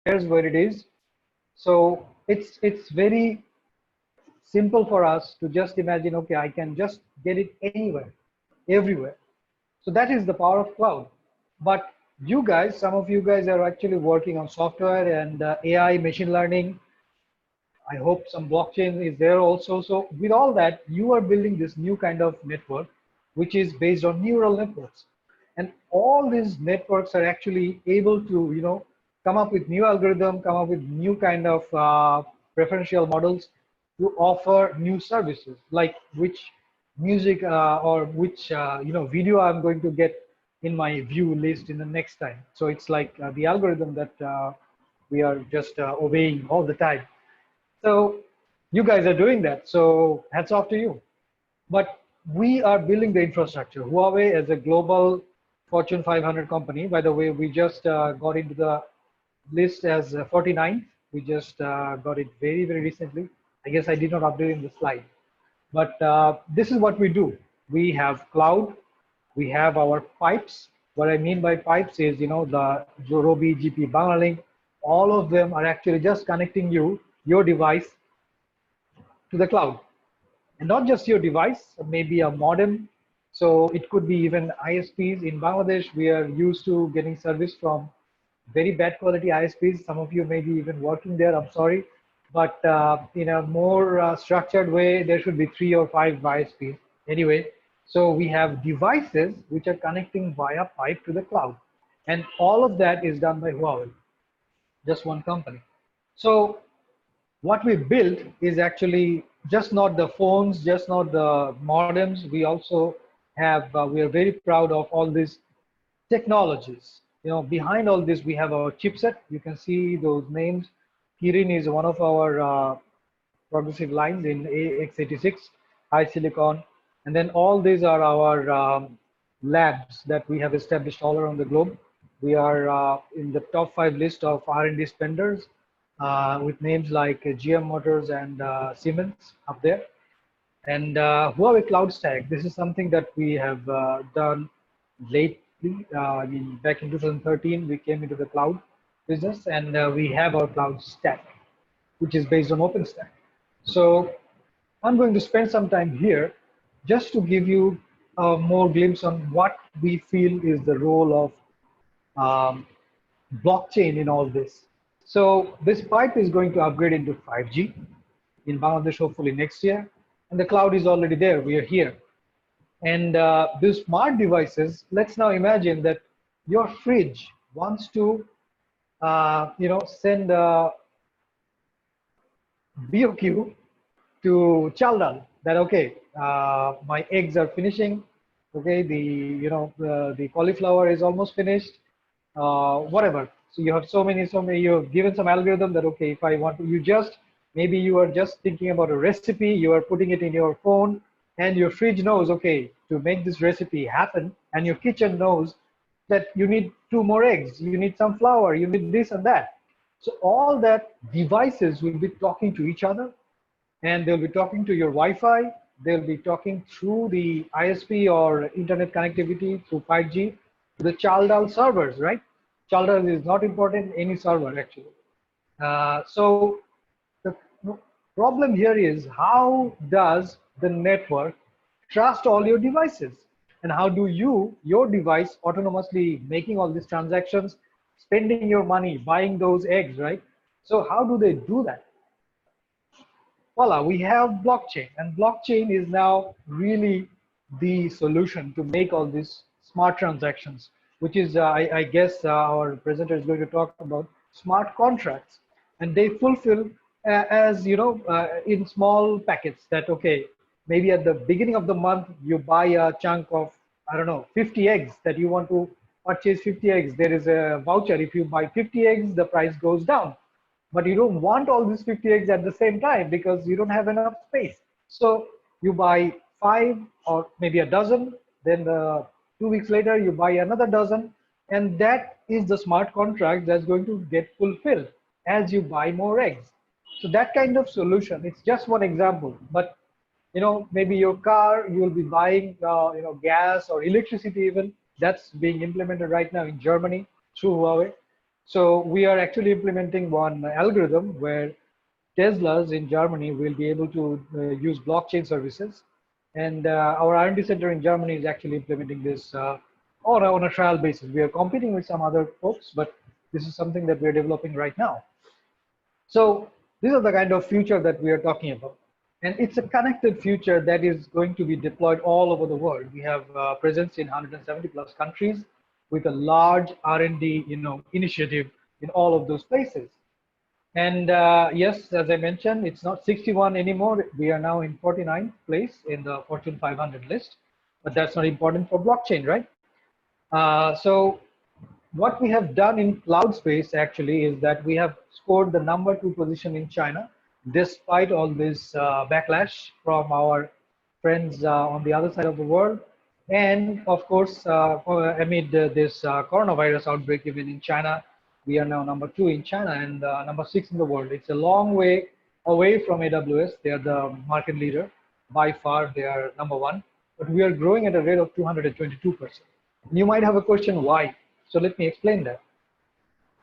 Here's where it is. So it's very simple for us to just imagine, okay, I can just get it anywhere, everywhere. So that is the power of cloud. But you guys, some of you guys are actually working on software and AI, machine learning. I hope some blockchain is there also. So with all that, you are building this new kind of network, which is based on neural networks. And all these networks are actually able to, come up with new algorithm, come up with new kind of preferential models to offer new services, like which music or which, video I'm going to get in my view list in the next time. So it's like the algorithm that we are just obeying all the time. So you guys are doing that. So hats off to you. But we are building the infrastructure. Huawei as a global Fortune 500 company. By the way, we just got into the list as 49th. We just got it very, very recently. I guess I did not update in the slide. But this is what we do. We have cloud. We have our pipes. What I mean by pipes is, the Jorobi, GP, Bangalink, all of them are actually just connecting your device to the cloud. And not just your device, maybe a modem. So it could be even ISPs. In Bangladesh, we are used to getting service from very bad quality ISPs. Some of you may be even working there, I'm sorry. But in a more structured way, there should be 3 or 5 ISPs. Anyway, so we have devices which are connecting via pipe to the cloud. And all of that is done by Huawei, just one company. So what we built is actually just not the phones, just not the modems. We also have, we are very proud of all these technologies. Behind all this, we have our chipset. You can see those names. Kirin is one of our progressive lines in AX86, high silicon. And then all these are our labs that we have established all around the globe. We are in the top 5 list of R&D spenders with names like GM Motors and Siemens up there. And Huawei Cloud Stack, this is something that we have done lately. Back in 2013, we came into the cloud business, and we have our cloud stack, which is based on OpenStack. So I'm going to spend some time here just to give you a more glimpse on what we feel is the role of blockchain in all this. So this pipe is going to upgrade into 5G in Bangladesh, hopefully next year. And the cloud is already there. We are here. And these smart devices, let's now imagine that your fridge wants to, send a BOQ to Chaldan that, okay, my eggs are finishing. Okay, the cauliflower is almost finished. Whatever. So you have so many. You have given some algorithm that, okay, if I want to, maybe you are just thinking about a recipe. You are putting it in your phone, and your fridge knows, okay, to make this recipe happen, and your kitchen knows that you need 2 more eggs. You need some flour. You need this and that. So all that devices will be talking to each other, and they'll be talking to your Wi-Fi. They'll be talking through the ISP or internet connectivity through 5G to the Chaldal servers, right? Chaldal is not important, any server actually. So the problem here is, how does the network trust all your devices? And how do your device autonomously making all these transactions, spending your money, buying those eggs, right? So how do they do that? Voila, we have blockchain, and blockchain is now really the solution to make all these smart transactions, which is, I guess, our presenter is going to talk about smart contracts, and they fulfill as in small packets that, okay, maybe at the beginning of the month you buy a chunk of, I don't know, 50 eggs that you want to purchase 50 eggs. There is a voucher. If you buy 50 eggs, the price goes down. But you don't want all these 50 eggs at the same time because you don't have enough space. So you buy 5 or maybe a dozen, then 2 weeks later you buy another dozen, and that is the smart contract that's going to get fulfilled as you buy more eggs. So that kind of solution, it's just one example, but maybe your car, you will be buying gas or electricity even. That's being implemented right now in Germany through Huawei. So we are actually implementing one algorithm where Teslas in Germany will be able to use blockchain services. And our R&D center in Germany is actually implementing this on a trial basis. We are competing with some other folks, but this is something that we're developing right now. So these are the kind of future that we are talking about. And it's a connected future that is going to be deployed all over the world. We have presence in 170 plus countries with a large R&D, initiative in all of those places. And yes, as I mentioned, it's not 61 anymore. We are now in 49th place in the Fortune 500 list, but that's not important for blockchain, right? So what we have done in cloud space actually is that we have scored the #2 position in China, despite all this backlash from our friends on the other side of the world. And of course, amid this coronavirus outbreak, even in China, we are now #2 in China and #6 in the world. It's a long way away from AWS. They are the market leader. By far, they are #1. But we are growing at a rate of 222%. You might have a question, why? So let me explain that.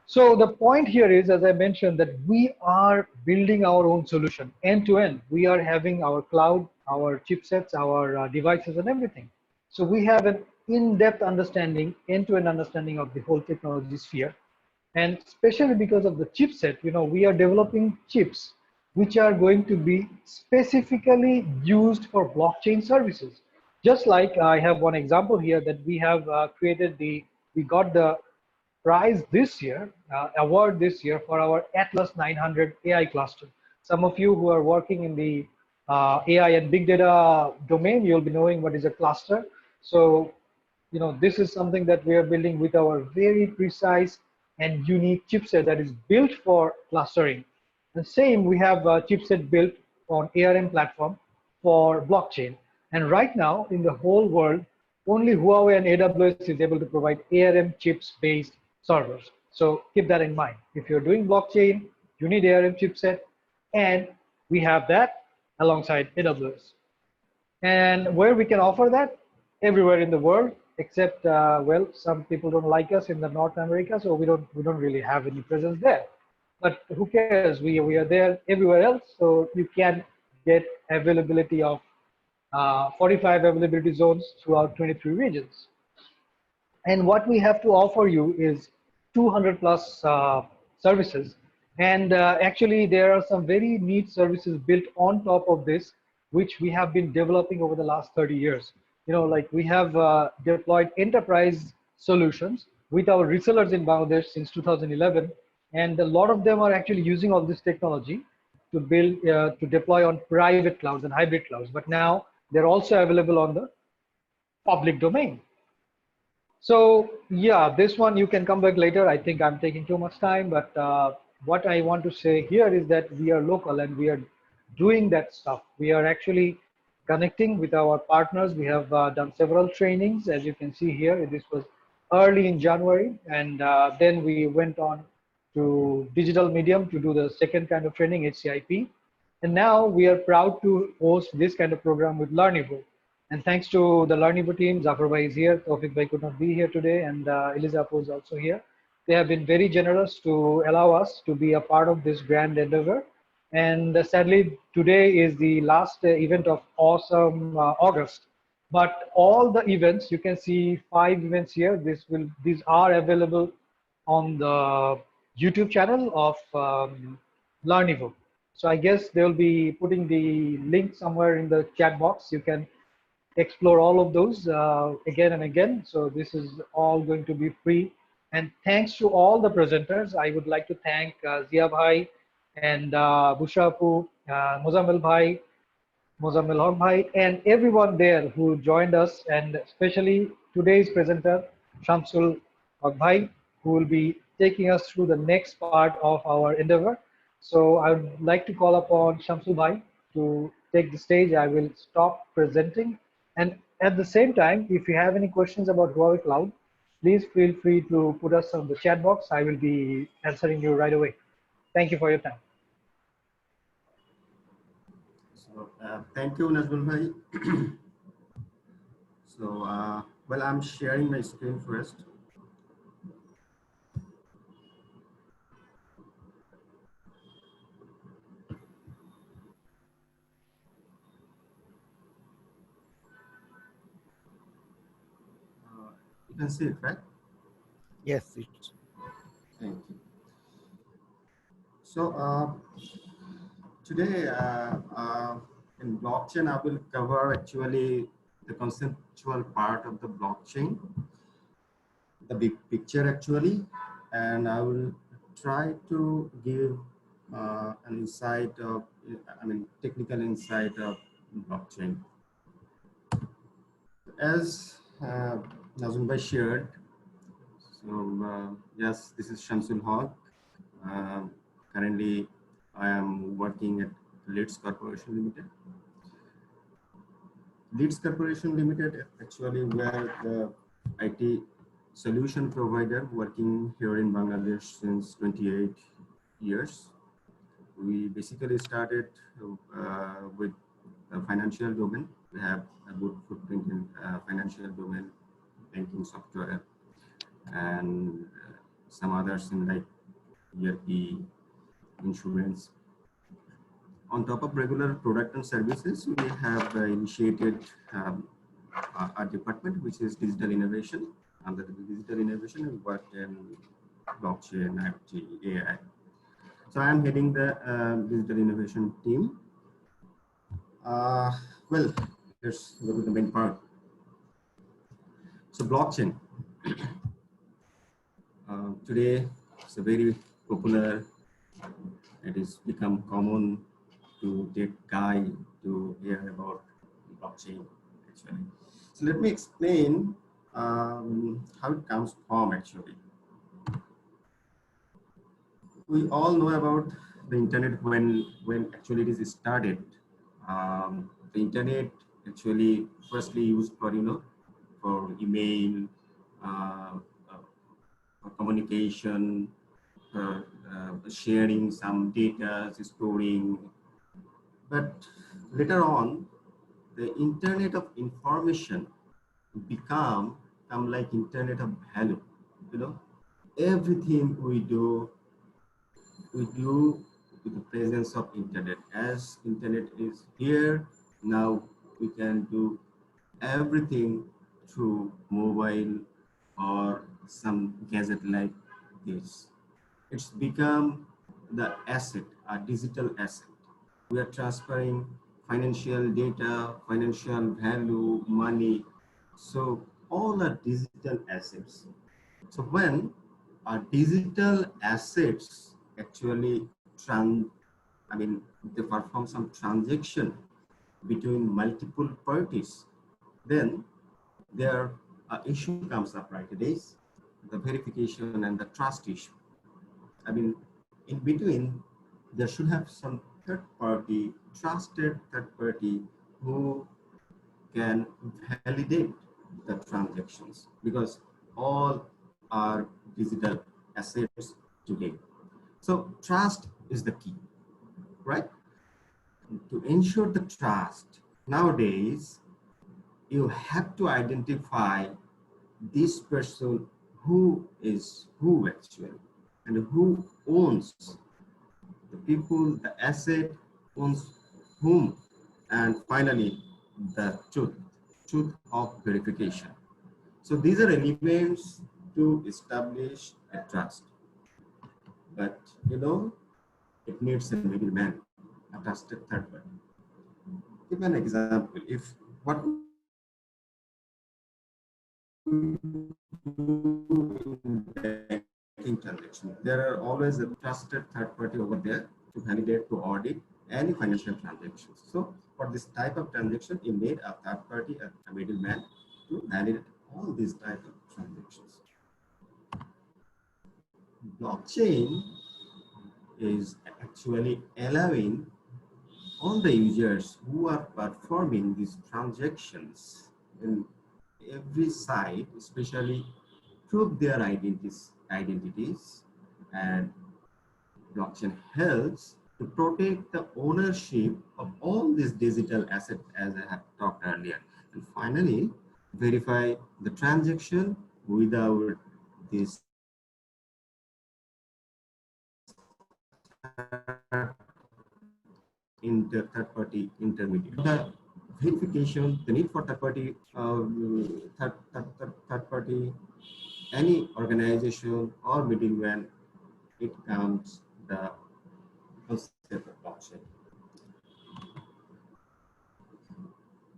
So the point here is, as I mentioned, that we are building our own solution end to end. We are having our cloud, our chipsets, our devices and everything. So we have an in-depth understanding, end-to-end understanding of the whole technology sphere. And especially because of the chipset, we are developing chips which are going to be specifically used for blockchain services. Just like I have one example here that we have we got the prize this year, award this year for our Atlas 900 AI cluster. Some of you who are working in the AI and big data domain, you'll be knowing what is a cluster. So, this is something that we are building with our very precise and unique chipset that is built for clustering. The same, we have a chipset built on ARM platform for blockchain. And right now, in the whole world, only Huawei and AWS is able to provide ARM chips-based servers. So keep that in mind. If you're doing blockchain, you need ARM chipset, and we have that alongside AWS. And where we can offer that? Everywhere in the world, except well, some people don't like us in the North America, so we don't really have any presence there. But who cares? We are there everywhere else, so you can get availability of 45 availability zones throughout 23 regions. And what we have to offer you is 200 plus services. And actually, there are some very neat services built on top of this, which we have been developing over the last 30 years. Like we have deployed enterprise solutions with our resellers in Bangladesh since 2011. And a lot of them are actually using all this technology to build, to deploy on private clouds and hybrid clouds. But now they're also available on the public domain. So yeah, this one you can come back later. I think I'm taking too much time, but what I want to say here is that we are local and we are doing that stuff. We are actually connecting with our partners. We have done several trainings, as you can see here. This was early in January, and then we went on to digital medium to do the second kind of training, HCIP. And now we are proud to host this kind of program with LEARNIVO. And thanks to the LEARNIVO team, Zafar Bhai is here, Taufik Bhai could not be here today, and Eliza Apu is also here. They have been very generous to allow us to be a part of this grand endeavor. And sadly, today is the last event of awesome August. But all the events, you can see 5 events here. These are available on the YouTube channel of LEARNIVO. So I guess they'll be putting the link somewhere in the chat box. You can explore all of those again and again. So this is all going to be free. And thanks to all the presenters, I would like to thank Zia Bhai and Bushra Apu, Mozammel Bhai, Mozammel Haq Bhai, and everyone there who joined us, and especially today's presenter, Shamsul Haq Bhai, who will be taking us through the next part of our endeavor. So I would like to call upon Shamsul Bhai to take the stage. I will stop presenting. And at the same time, if you have any questions about Huawei Cloud, please feel free to put us on the chat box. I will be answering you right away. Thank you for your time. So, thank you, Nazmul Bhai. So, well, I'm sharing my screen first. can see it, right? Yes, it's Thank you. So today in blockchain, I will cover actually the conceptual part of the blockchain, the big picture actually, and I will try to give an insight of, technical insight of blockchain. As Nazumbai shared, so yes, this is Shamsul Haq. Um Currently, I am working at Leeds Corporation Limited. Leeds Corporation Limited actually were the IT solution provider working here in Bangladesh since 28 years. We basically started with the financial domain. We have a good footprint in financial domain, banking software, and some others in like ERP, insurance. On top of regular product and services, we have initiated a department which is digital innovation. Under the digital innovation, we work in blockchain, IoT, AI. So I am heading the digital innovation team. Well, let's go to the main part. So blockchain. Today, it's a very popular. It is become common to take guide to hear about blockchain actually. So let me explain how it comes from actually. We all know about the internet when actually it is started. The internet actually firstly used for for email, uh, for communication, for sharing some data, storing. But later on, the internet of information become like internet of value. You know, everything we do with the presence of internet. As internet is here now, we can do everything through mobile or some gadget like this. It's become the asset, a digital asset. We are transferring financial data, financial value, money. So all are digital assets. So when our digital assets actually they perform some transaction between multiple parties, then there issue comes up, right? It is the verification and the trust issue. I mean, in between, there should have some third party, trusted third party who can validate the transactions because all are digital assets today. So trust is the key, right? To ensure the trust nowadays, you have to identify this person who is who actually and who owns the people, the asset, owns whom, and finally the truth of verification. So these are elements to establish a trust. But it needs a middleman, a trusted third party. Give an example. If what we do in banking transaction, there are always a trusted third party over there to validate, to audit any financial transactions. So for this type of transaction, you need a third party, a middleman to validate all these type of transactions. Blockchain is actually allowing all the users who are performing these transactions in every side, especially prove their identities, and blockchain helps to protect the ownership of all these digital assets as I have talked earlier. And finally, verify the transaction without this third party intermediary. The verification, the need for third party any organization or middleman, it counts the concept of blockchain.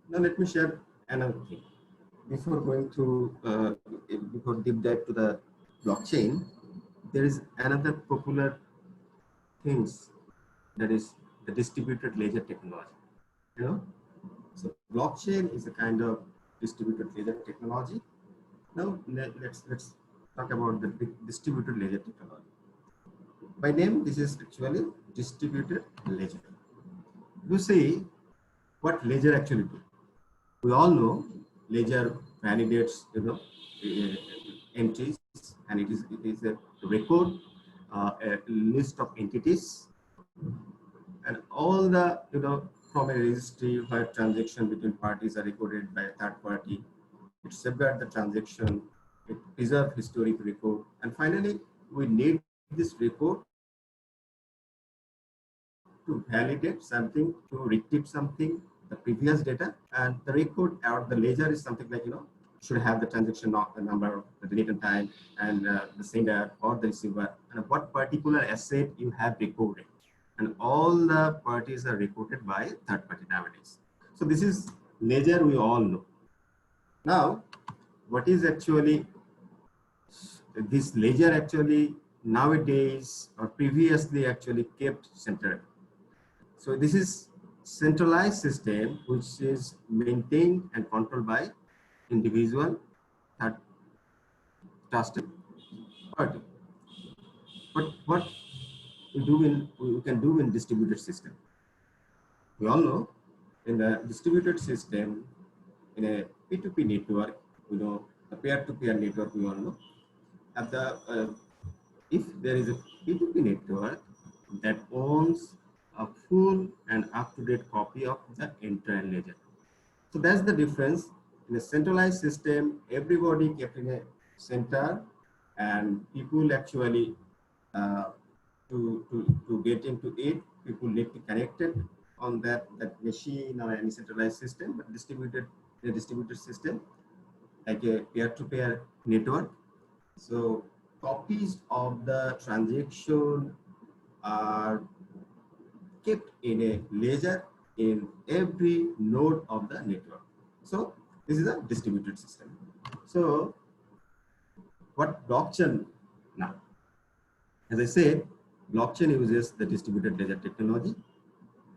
Now let me share another thing. Before going to, before deep dive to the blockchain, there is another popular things, that is the distributed ledger technology. You know, so blockchain is a kind of distributed ledger technology. Now let's talk about the distributed ledger technology. By name, this is actually distributed ledger. You see what ledger actually do. We all know ledger validates, entries, and it is a record, a list of entities, and all the, from a registry where transaction between parties are recorded by a third party. It safeguards the transaction, it preserves historic record, and finally we need this record to validate something, to retrieve something, the previous data, and the record or the ledger is something like, should have the transaction number, the date and time, and the sender or the receiver, and what particular asset you have recorded. And all the parties are recorded by third party nowadays. So this is ledger we all know. Now, what is actually this ledger actually nowadays or previously actually kept centered? So this is centralized system which is maintained and controlled by individual third trusted party. But what we can do in distributed system? We all know in the distributed system, in a P2P network, a peer-to-peer network, we all know, at the if there is a P2P network that owns a full and up-to-date copy of the entire ledger. So that's the difference. In a centralized system, everybody kept in a center, and people actually to get into it, people need to connect it on that machine or any centralized system. But a distributed system like a peer-to-peer network. So copies of the transaction are kept in a ledger in every node of the network. So this is a distributed system. So what blockchain now? As I said, blockchain uses the distributed ledger technology,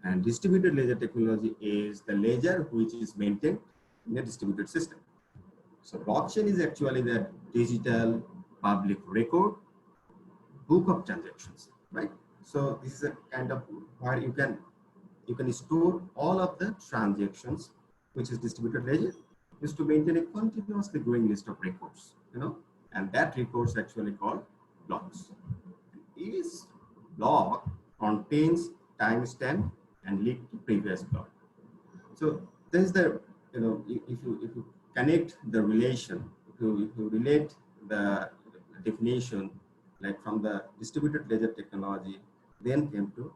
and distributed ledger technology is the ledger which is maintained in a distributed system. So blockchain is actually the digital public record book of transactions, right? So this is a kind of where you can store all of the transactions, which is distributed ledger, is to maintain a continuously growing list of records, and that records actually called blocks. Each block contains timestamp and link to previous block. So this is the, if you connect the relation, if you relate the definition, like from the distributed ledger technology, then came to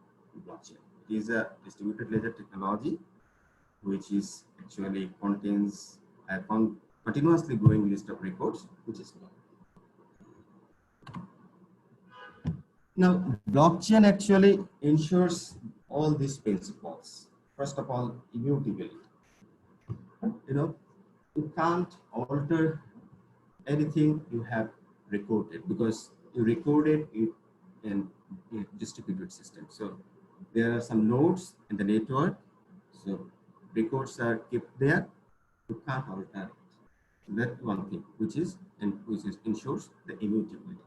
blockchain. It is a distributed ledger technology which is actually contains a continuously growing list of records, which is block. Now, blockchain actually ensures all these principles. First of all, immutability. You can't alter anything you have recorded because you recorded it in a distributed system. So there are some nodes in the network. So records are kept there. You can't alter it. That's one thing, which ensures the immutability.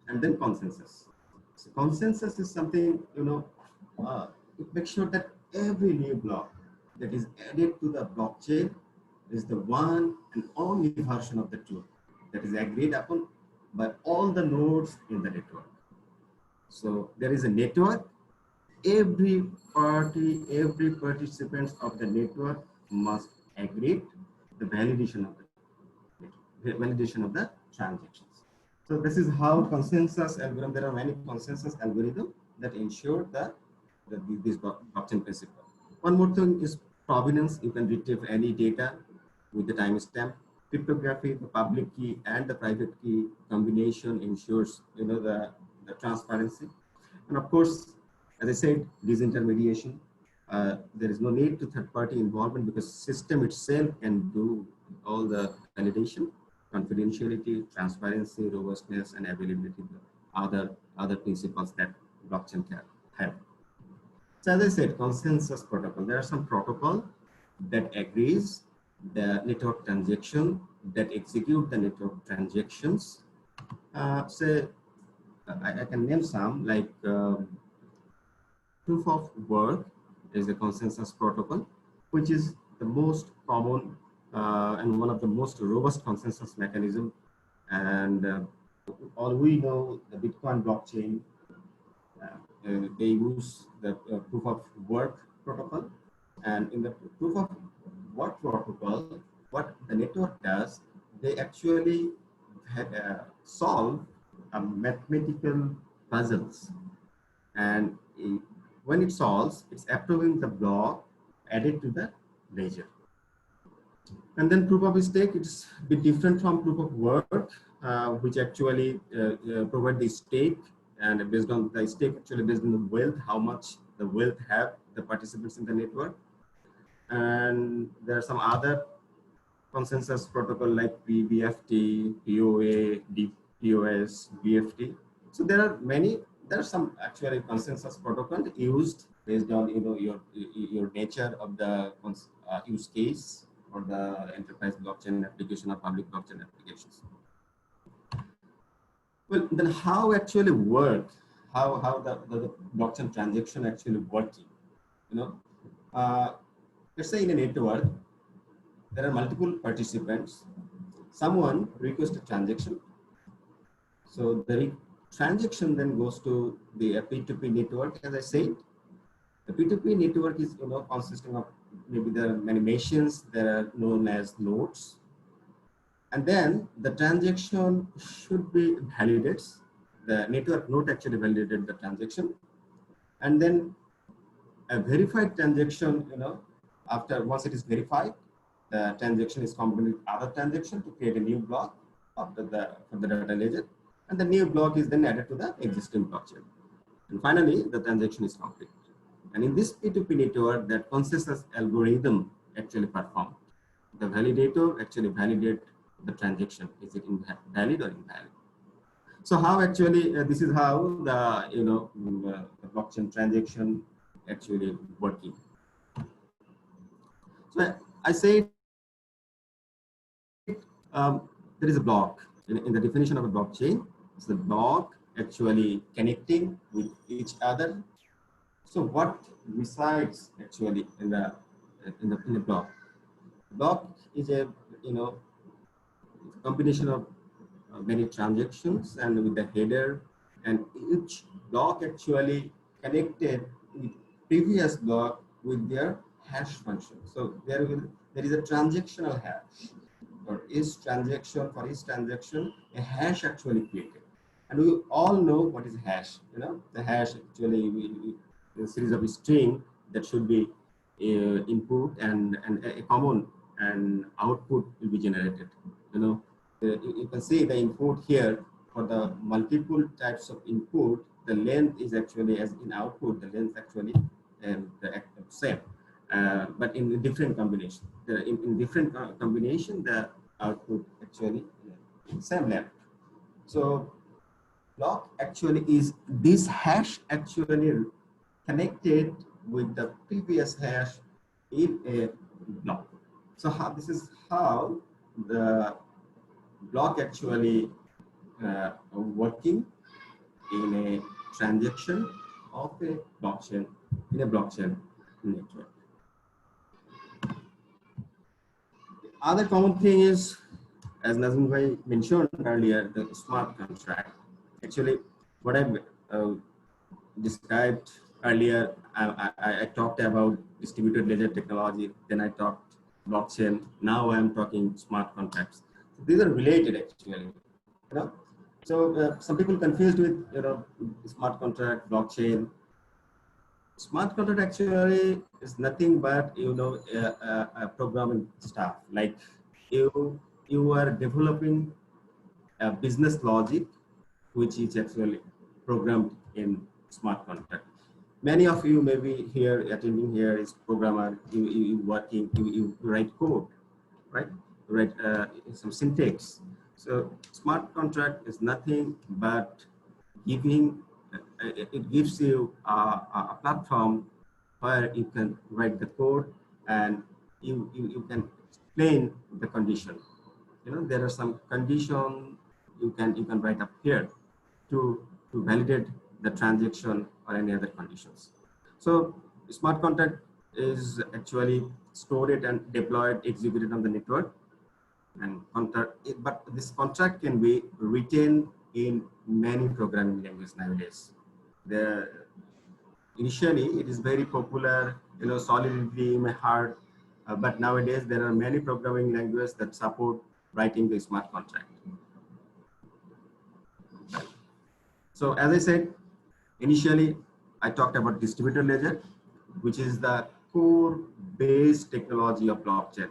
And then consensus. So consensus is something, it makes sure that every new block that is added to the blockchain is the one and only version of the truth that is agreed upon by all the nodes in the network. So there is a network. Every participant of the network must agree the validation of the transactions. So this is how consensus algorithm. There are many consensus algorithms that ensure this blockchain principle. One more thing is provenance. You can retrieve any data with the timestamp. cryptography, the public key and the private key combination ensures, the transparency. And of course, as I said, disintermediation. There is no need to third-party involvement because system itself can do all the validation, confidentiality, transparency, robustness, and availability. Other principles that blockchain can have. So as I said, consensus protocol. There are some protocol that agrees the network transaction, that execute the network transactions. Say, I can name some like proof of work is a consensus protocol, which is the most common and one of the most robust consensus mechanism. And all we know, the Bitcoin blockchain, they use the proof of work protocol. And in the proof of work protocol, what the network does, they actually solve mathematical puzzles. And when it solves, it's approving the block added to the ledger. And then proof of stake, it's a bit different from proof of work, which actually provide the stake, and based on the stake, actually based on the wealth, how much the wealth have the participants in the network. And there are some other consensus protocol like PBFT, POA, DPOS, BFT. So there are some actually consensus protocol used based on your nature of the use case or the enterprise blockchain application or public blockchain applications. Well, then how actually work? How the blockchain transaction actually working? Let's say in a network, there are multiple participants. Someone requests a transaction. So the transaction then goes to the P2P network. As I said, the P2P network is consisting of maybe there are many machines that are known as nodes. And then the transaction should be validated. The network node actually validated the transaction. And then a verified transaction, once it is verified, the transaction is combined with other transaction to create a new block for the data ledger. And the new block is then added to the existing blockchain. And finally, the transaction is complete. And in this P2P network, that consensus algorithm actually performed. The validator actually validate the transaction. Is it valid or invalid? So how actually, this is how the blockchain transaction actually working. So I said there is a block in the definition of a blockchain. It's the block actually connecting with each other. So what resides actually in the block? Block is a combination of many transactions and with the header, and each block actually connected with previous block with their hash function. So there is a transactional hash. For each transaction, a hash actually created. And we all know what is hash. The hash actually a series of string that should be input and a common and output will be generated. You can see the input here for the multiple types of input. The length is actually as in output. The length actually the same, but in different combination. In different combination, the output actually same length. So block actually is this hash actually connected with the previous hash in a block. So this is how the block actually working in a transaction of a blockchain in a blockchain network. The other common thing is, as Nazim Bhai mentioned earlier, the smart contract. Actually, what I described earlier, I talked about distributed ledger technology, then I talked blockchain, now I'm talking smart contracts. These are related actually. So some people confused with smart contract, blockchain. Smart contract actually is nothing but a programming stuff. Like you you are developing a business logic which is actually programmed in smart contract. Many of you may be here attending here is programmer, you working, you write code, right? You write some syntax. So smart contract is nothing but giving, it gives you a platform where you can write the code and you can explain the condition. You know, there are some condition you can write up here to validate the transaction or any other conditions. So smart contract is actually stored and deployed, executed on the network, and but this contract can be written in many programming languages nowadays. Initially it is very popular, you know, solidly you may heard, but nowadays there are many programming languages that support writing the smart contract. So as I said, initially I talked about distributed ledger, which is the core base technology of blockchain,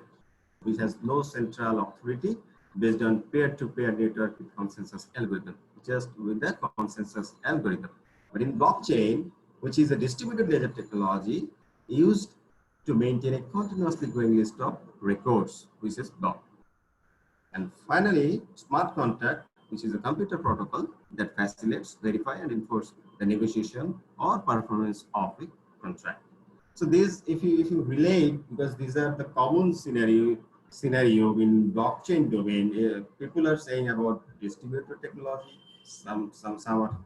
which has no central authority based on peer-to-peer network with consensus algorithm, just with the consensus algorithm. But in blockchain, which is a distributed ledger technology used to maintain a continuously growing list of records, which is block. And finally, smart contract, which is a computer protocol that facilitates, verify, and enforce the negotiation or performance of a contract. So this, if you relate, because these are the common scenario in blockchain domain, people are saying about distributed technology. Some are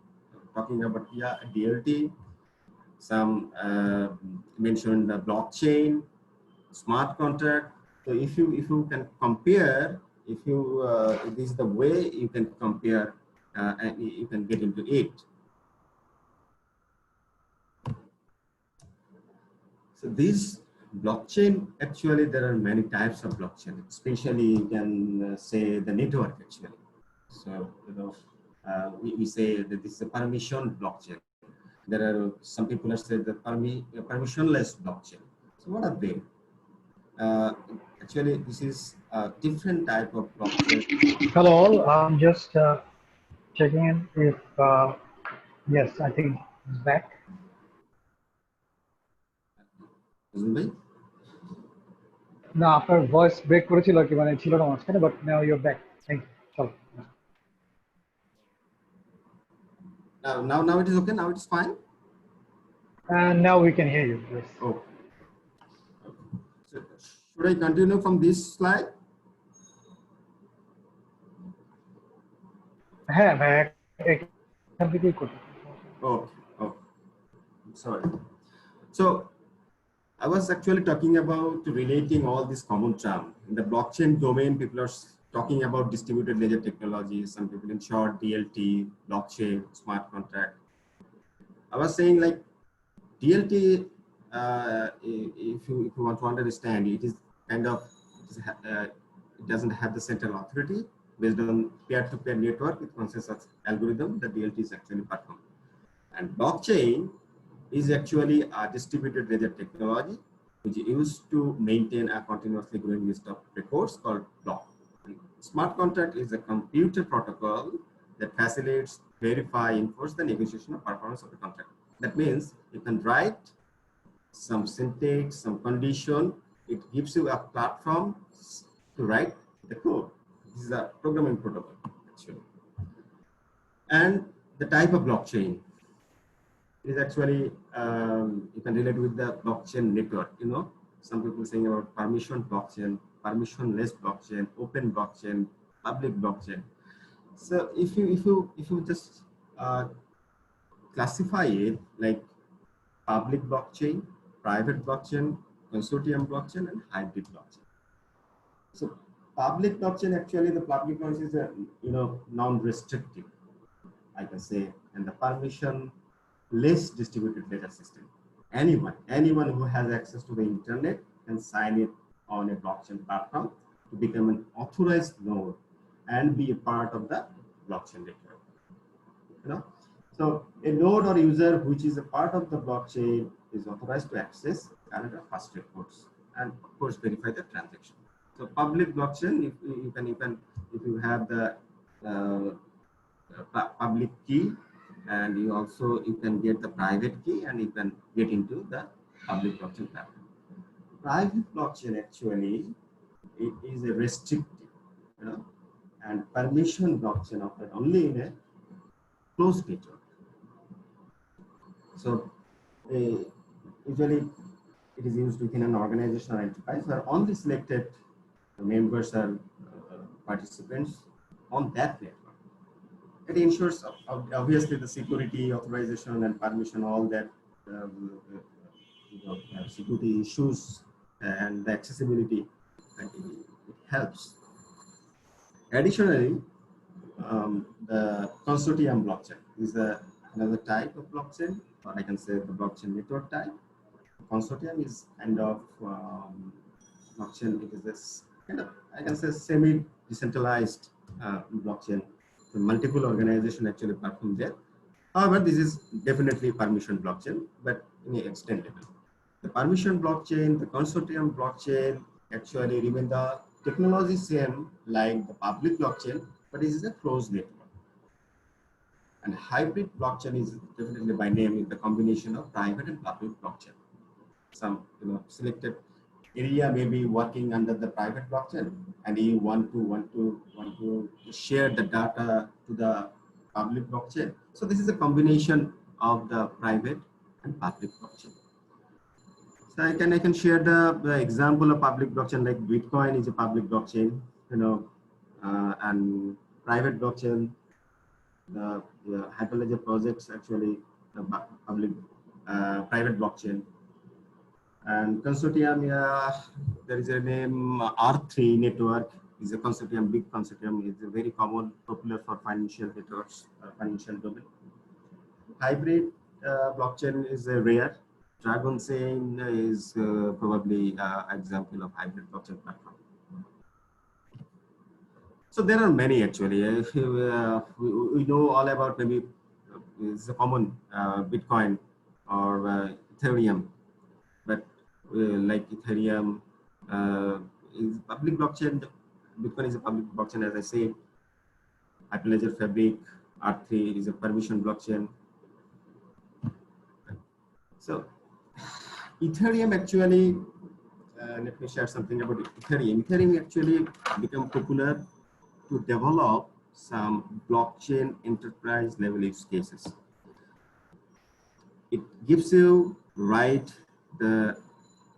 talking about DLT. Some mentioned the blockchain, smart contract. So if you can compare, this is the way you can compare and you can get into it. So this blockchain, actually there are many types of blockchain, especially you can say the network actually. So you know, we say that this is a permission blockchain. There are some people are said the permissionless blockchain. So what are they? Actually, this is a different type of blockchain. Hello all, I'm just checking in if, yes, I think it's back. না আপনার voice break করেছিল আর কি, মানে ছিল না মাঝখানে, but now you're back. Thank you, চলো। Now it is okay. Now it is fine. And now we can hear you. Yes. Oh. So should I continue from this slide? হ্যাঁ ভাই, এখান থেকেই করতে। Oh, sorry. So I was actually talking about relating all this common term. In the blockchain domain, people are talking about distributed ledger technology. Some people in short, DLT, blockchain, smart contract. I was saying like DLT, if you want to understand, it is kind of, it doesn't have the central authority based on peer-to-peer network with consensus algorithm. The DLT is actually performed. And blockchain is actually a distributed ledger technology which is used to maintain a continuously growing list of records called block. Smart contract is a computer protocol that facilitates, verify, enforce the negotiation of performance of the contract. That means you can write some syntax, some condition. It gives you a platform to write the code. This is a programming protocol actually. And the type of blockchain is actually, you can relate with the blockchain network. You know, some people saying about permission blockchain, permissionless blockchain, open blockchain, public blockchain. So if you just classify it like public blockchain, private blockchain, consortium blockchain, and hybrid blockchain. So public blockchain, actually the public blockchain is a, you know, non-restrictive, I can say, and the permission-less distributed ledger system. Anyone who has access to the internet can sign it on a blockchain platform to become an authorized node and be a part of the blockchain network. You know, so a node or user which is a part of the blockchain is authorized to access another fast records and of course verify the transaction. So public blockchain, if you have the public key, and you can get the private key, and you can get into the public blockchain platform. Private blockchain actually, it is a restricted, and permission blockchain operate only in a closed network. So usually it is used within an organization or enterprise where only selected members or participants on that network. It ensures obviously the security, authorization, and permission, all that security issues and the accessibility, and it helps. Additionally, the consortium blockchain is another type of blockchain, or I can say the blockchain network type. Consortium is kind of blockchain. It is this kind of, I can say, semi-decentralized blockchain. So multiple organizations actually perform there. However, this is definitely permission blockchain, but in an extent level. The permission blockchain, the consortium blockchain actually remain the technology same like the public blockchain, but it is a closed network. And hybrid blockchain is definitely by name is the combination of private and public blockchain. Some selected area may be working under the private blockchain, and you want to share the data to the public blockchain. So this is a combination of the private and public blockchain. So I can share the example of public blockchain, like Bitcoin is a public blockchain, and private blockchain, the Hyperledger projects actually the public private blockchain. And consortium, there is a name R3 network is a consortium, big consortium. It's a very common, popular for financial networks, financial domain. Hybrid blockchain is a rare. Dragon Chain is probably an example of hybrid blockchain platform. So there are many actually. If we know all about, maybe it's a common Bitcoin or Ethereum, but like Ethereum is public blockchain. Bitcoin is a public blockchain, as I said. Hyperledger Fabric, R3 is a permission blockchain. So Ethereum actually, let me share something about Ethereum. Ethereum actually become popular to develop some blockchain enterprise level use cases. It gives you write the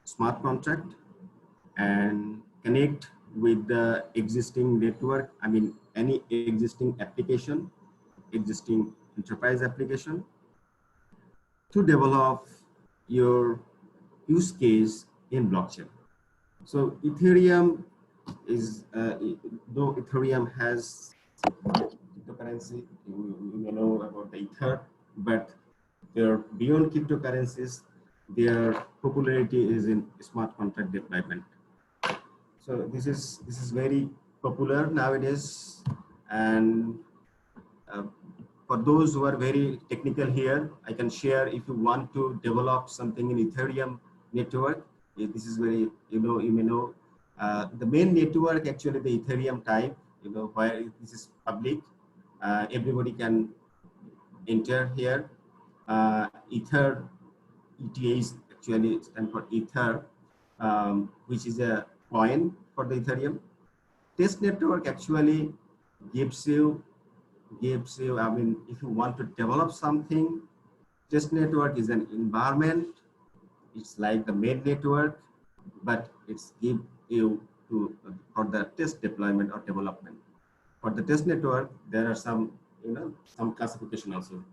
smart contract and connect with the existing network. I mean, any existing application, existing enterprise application, to develop your use case in blockchain. So Ethereum is, though Ethereum has cryptocurrency, you may know about the Ether, but they're beyond cryptocurrencies. Their popularity is in smart contract deployment. So this is very popular nowadays, and for those who are very technical here, I can share, if you want to develop something in Ethereum network, this is very, you may know, the main network actually the Ethereum type, where this is public, everybody can enter here. Ether, ETH actually stand for Ether, which is a coin for the Ethereum. Test network actually gives you, I mean, if you want to develop something, test network is an environment. It's like the main network, but it's give you to for the test deployment or development. For the test network, there are some, some classification also,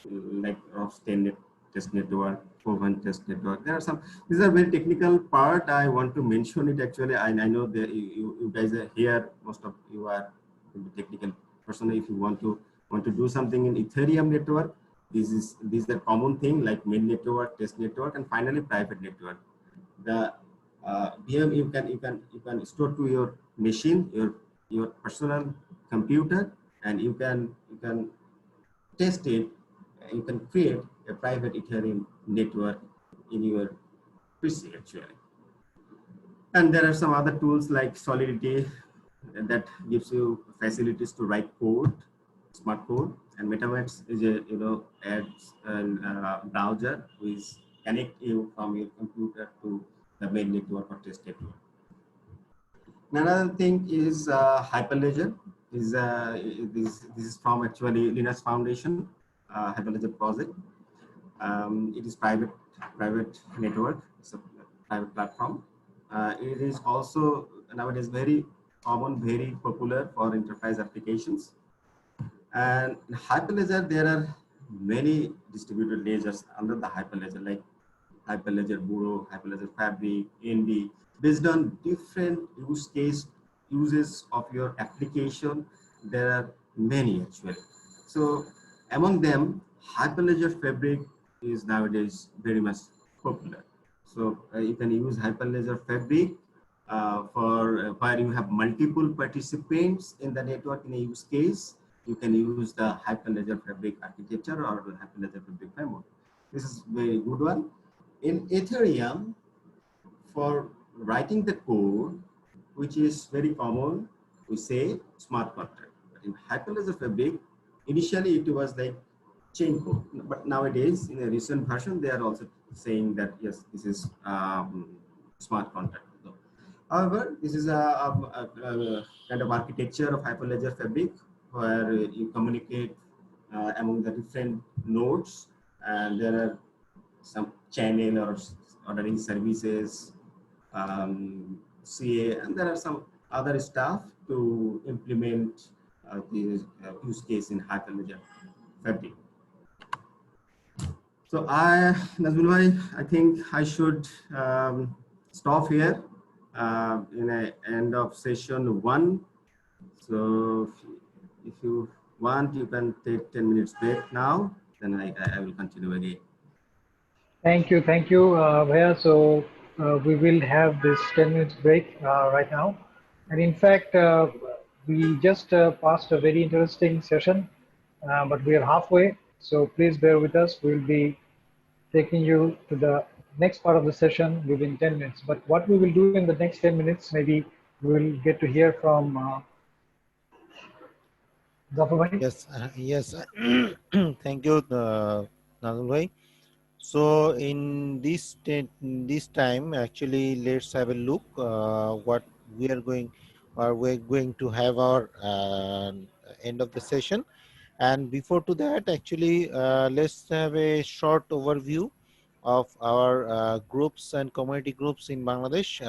like ROS10 test network, Coven test network. There are some, these are very technical part. I want to mention it actually. I know that you guys are here, most of you are technical person. If you want to do something in Ethereum network, these are common thing like main network, test network, and finally private network. The VM you can store to your machine, your personal computer, and you can test it. You can create a private Ethereum network in your PC actually. And there are some other tools like Solidity that gives you facilities to write code, smart code, and MetaMax is a adds a browser which connect you from your computer to the main network or test network. Another thing is Hyperledger. This is from actually Linux Foundation Hyperledger project. It is private network. It's a private platform. It is also nowadays very common, very popular for enterprise applications. And in Hyperledger, there are many distributed ledgers under the Hyperledger, like Hyperledger Bureau, Hyperledger Fabric, ND, based on different uses of your application. There are many actually. So among them, Hyperledger Fabric is nowadays very much popular. So you can use Hyperledger Fabric for where you have multiple participants in the network in a use case. You can use the Hyperledger Fabric architecture or the Hyperledger Fabric framework. This is a very good one. In Ethereum, for writing the code, which is very common, we say smart contract. But in Hyperledger Fabric, initially it was like chain code, but nowadays in a recent version, they are also saying that yes, this is smart contract. However, this is a kind of architecture of Hyperledger Fabric where you communicate among the different nodes, and there are some channel or ordering services, CA, and there are some other stuff to implement the use case in Hyperledger Fabric. So Nazmul, I think I should stop here in a end of session 1. So if you want, you can take 10 minutes break now, then I will continue again. Thank you, Bhaiya. So we will have this 10 minutes break right now. And in fact, we just passed a very interesting session, but we are halfway. So please bear with us. We'll be taking you to the next part of the session within 10 minutes. But what we will do in the next 10 minutes, maybe we'll get to hear from Zafar Bhai. Yes, yes. Thank you, Nazul bhai. So in this time, actually, let's have a look what we are going, or we're going to have our end of the session. And before to that, actually, let's have a short overview of our groups and community groups in Bangladesh.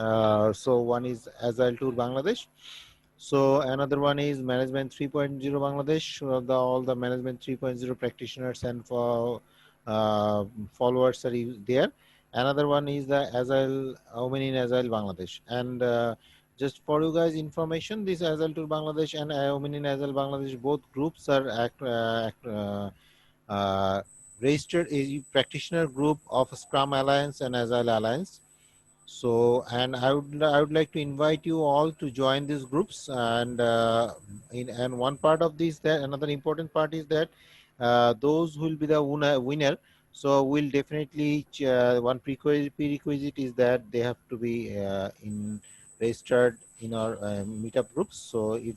So one is Agile Tour Bangladesh. So another one is Management 3.0 Bangladesh. All the Management 3.0 practitioners and for followers are there. Another one is the Agile Women in Agile Bangladesh. And just for you guys information, this Agile Tour Bangladesh and Women in Agile Bangladesh, both groups are registered a practitioner group of Scrum Alliance and Agile Alliance. So, and I would like to invite you all to join these groups. And and one part of this, that another important part is that those who will be the winner. So we'll definitely one prerequisite is that they have to be in registered in our meetup groups. So if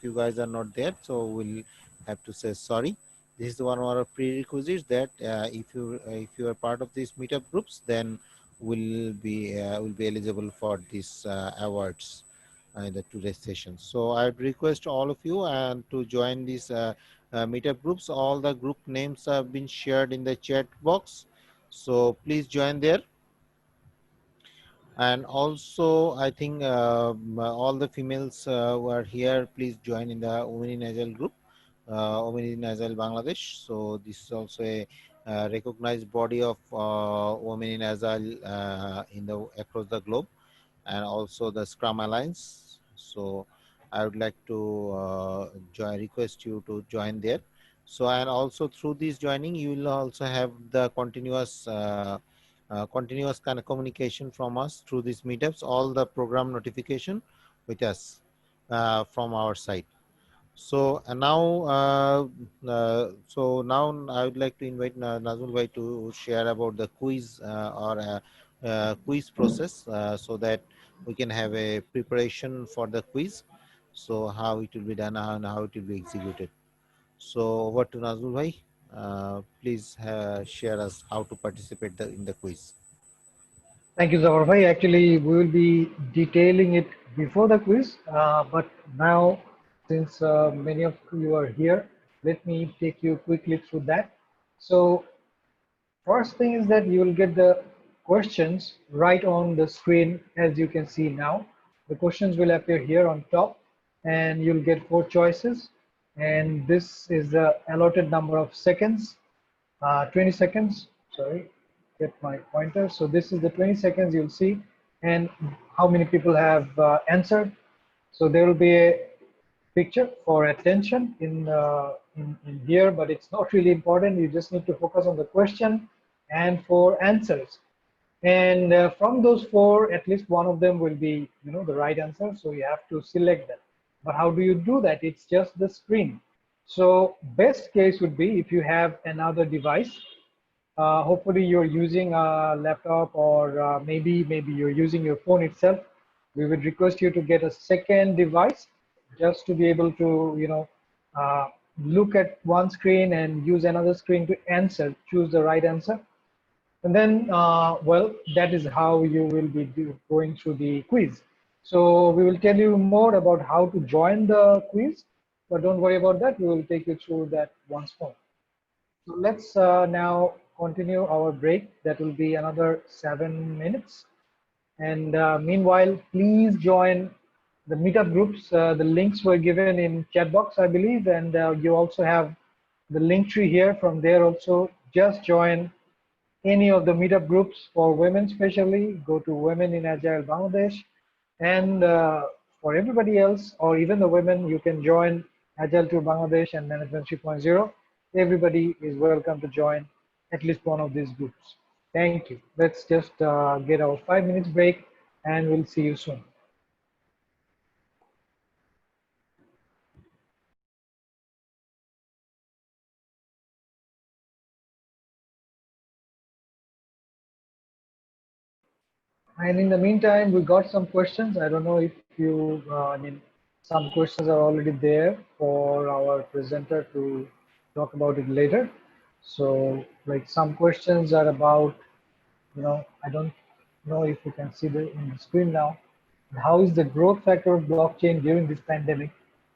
you guys are not there, so we'll have to say sorry. This is one of our prerequisites that if you are part of these meetup groups, then will be eligible for these awards in the today's session. So I would request all of you and to join these meetup groups. All the group names have been shared in the chat box, so please join there. And also, I think all the females who are here, please join in the Women in Agile group, Women in Agile Bangladesh. So this is also a recognized body of Women in Agile across the globe, and also the Scrum Alliance. So I would like to request you to join there. So, and also through this joining, you will also have the continuous kind of communication from us through these meetups, all the program notification with us from our side. So now I would like to invite Nazul bhai to share about the quiz or quiz process so that we can have a preparation for the quiz. So how it will be done and how it will be executed. So over to Nazul bhai. Please share us how to participate in the quiz. Thank you, Zawar bhai. Actually, we will be detailing it before the quiz, but now, since many of you are here, let me take you quickly through that. So, first thing is that you will get the questions right on the screen as you can see now. The questions will appear here on top and you'll get four choices. And this is the allotted number of seconds, 20 seconds, sorry, get my pointer. So this is the 20 seconds you'll see and how many people have answered. So there will be a picture for attention in here, but it's not really important. You just need to focus on the question and for answers. And from those four, at least one of them will be, the right answer. So you have to select that. But how do you do that? It's just the screen. So best case would be if you have another device. Hopefully you're using a laptop or maybe you're using your phone itself. We would request you to get a second device just to be able to, uh, look at one screen and use another screen to answer, choose the right answer. And then, well, that is how you will be going through the quiz. So we will tell you more about how to join the quiz, but don't worry about that. We will take you through that once more. So let's now continue our break. That will be another 7 minutes. And meanwhile, please join the meetup groups. The links were given in chat box, I believe, and you also have the link tree here. From there also, just join any of the meetup groups for women especially. Go to Women in Agile Bangladesh. And for everybody else, or even the women, you can join Agile to Bangladesh and Management 3.0. Everybody is welcome to join at least one of these groups. Thank you. Let's just get our 5 minutes break and we'll see you soon. And in the meantime, we got some questions. I don't know if you, I mean, some questions are already there for our presenter to talk about it later. So, like some questions are about, I don't know if you can see the in the screen now. How is the growth factor of blockchain during this pandemic,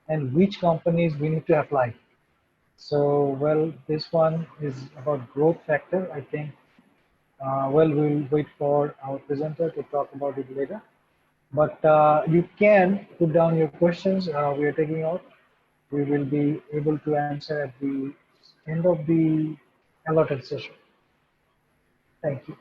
and which companies we need to apply? So, well, this one is about growth factor. I think well, we'll wait for our presenter to talk about it later. But you can put down your questions. We are taking out. We will be able to answer at the end of the allotted session. Thank you.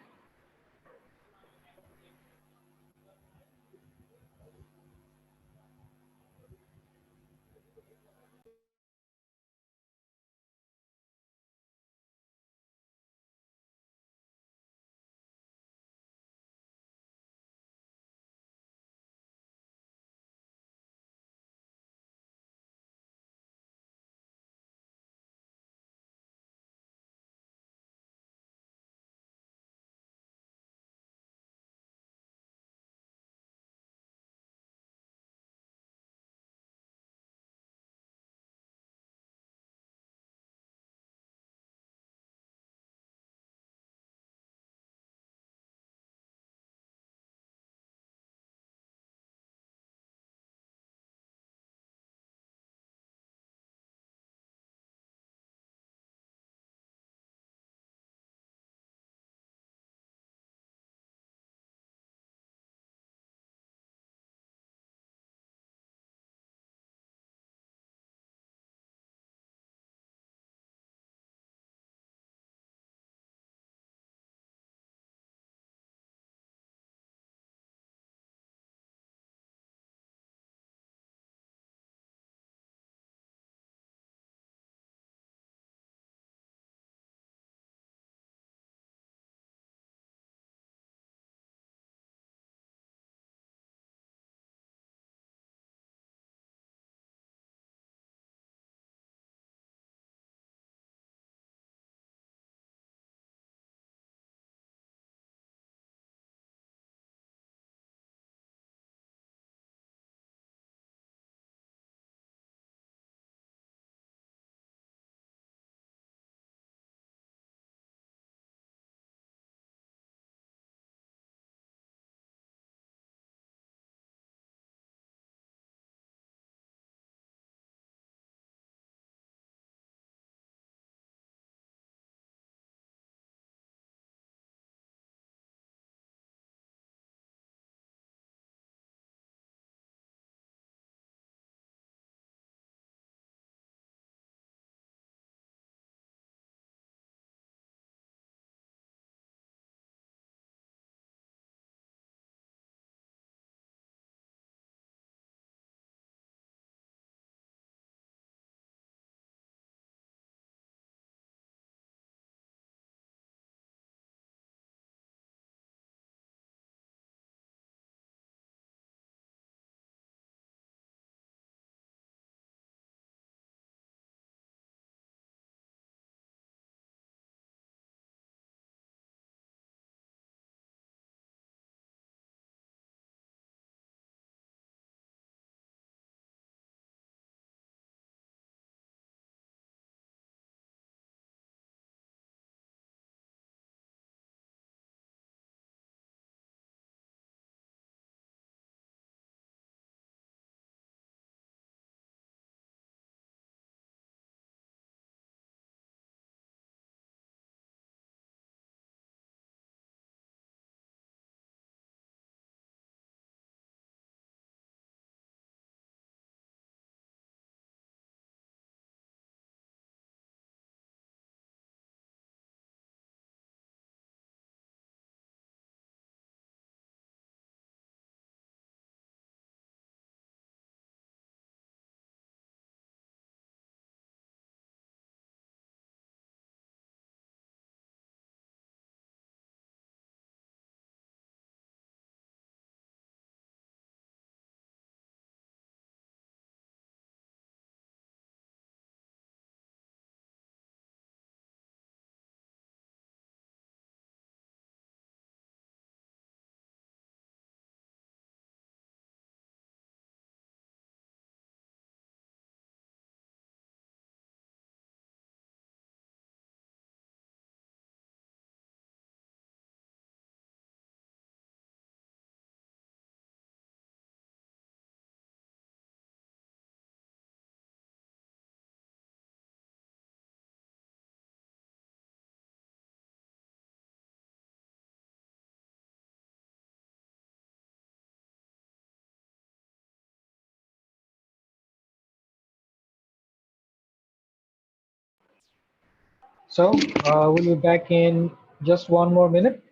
So we'll be back in just one more minute.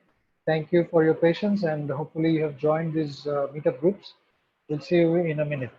Thank you for your patience, and hopefully you have joined these meetup groups. We'll see you in a minute.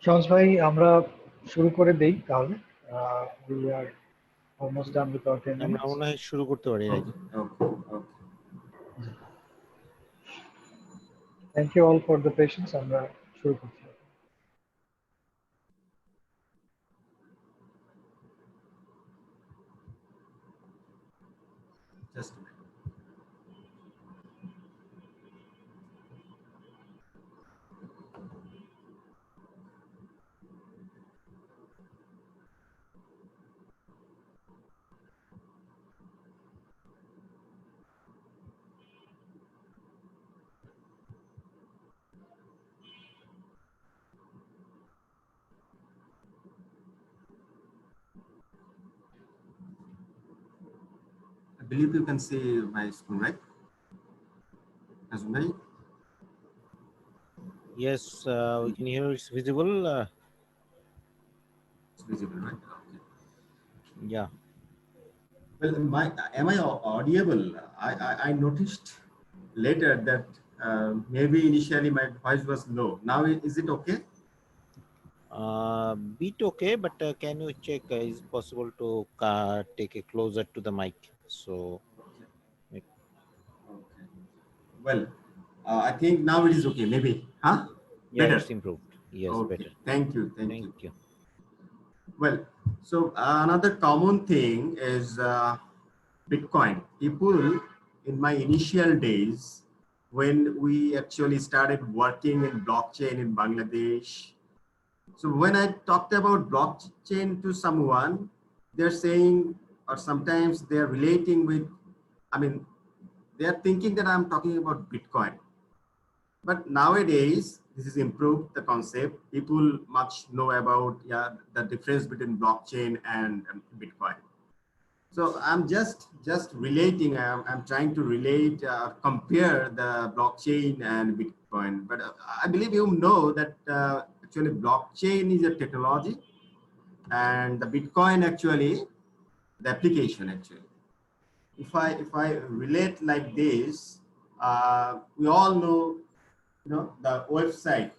Shams ভাই, আমরা শুরু করে দেই তাহলে। We are almost done with our 10 আমরা minutes. মনে হয় শুরু করতে পারি নাকি? Okay. Thank you all for the patience. আমরা শুরু করছি। Just a minute. I believe you can see my screen, right? Azumai? Yes, we can hear it's visible. It's visible, right? Okay. Yeah. Well, am I audible? I noticed later that maybe initially my voice was low. Now is it okay? Bit okay, but can you check? Is it possible to take it closer to the mic? So, Okay. Well, I think now it is okay. Maybe, huh? yeah, Better. it's improved. Yes, Okay. better. Thank you. Thank you. Well, so another common thing is Bitcoin. People in my initial days, when we actually started working in blockchain in Bangladesh, so when I talked about blockchain to someone, they're saying, or sometimes they're relating with, I mean, they're thinking that I'm talking about Bitcoin. But nowadays, this is improved the concept. People much know about the difference between blockchain and Bitcoin. So I'm just relating. I'm trying to relate, compare the blockchain and Bitcoin. But I believe you know that actually blockchain is a technology, and the Bitcoin actually the application actually. If I relate like this, we all know, the website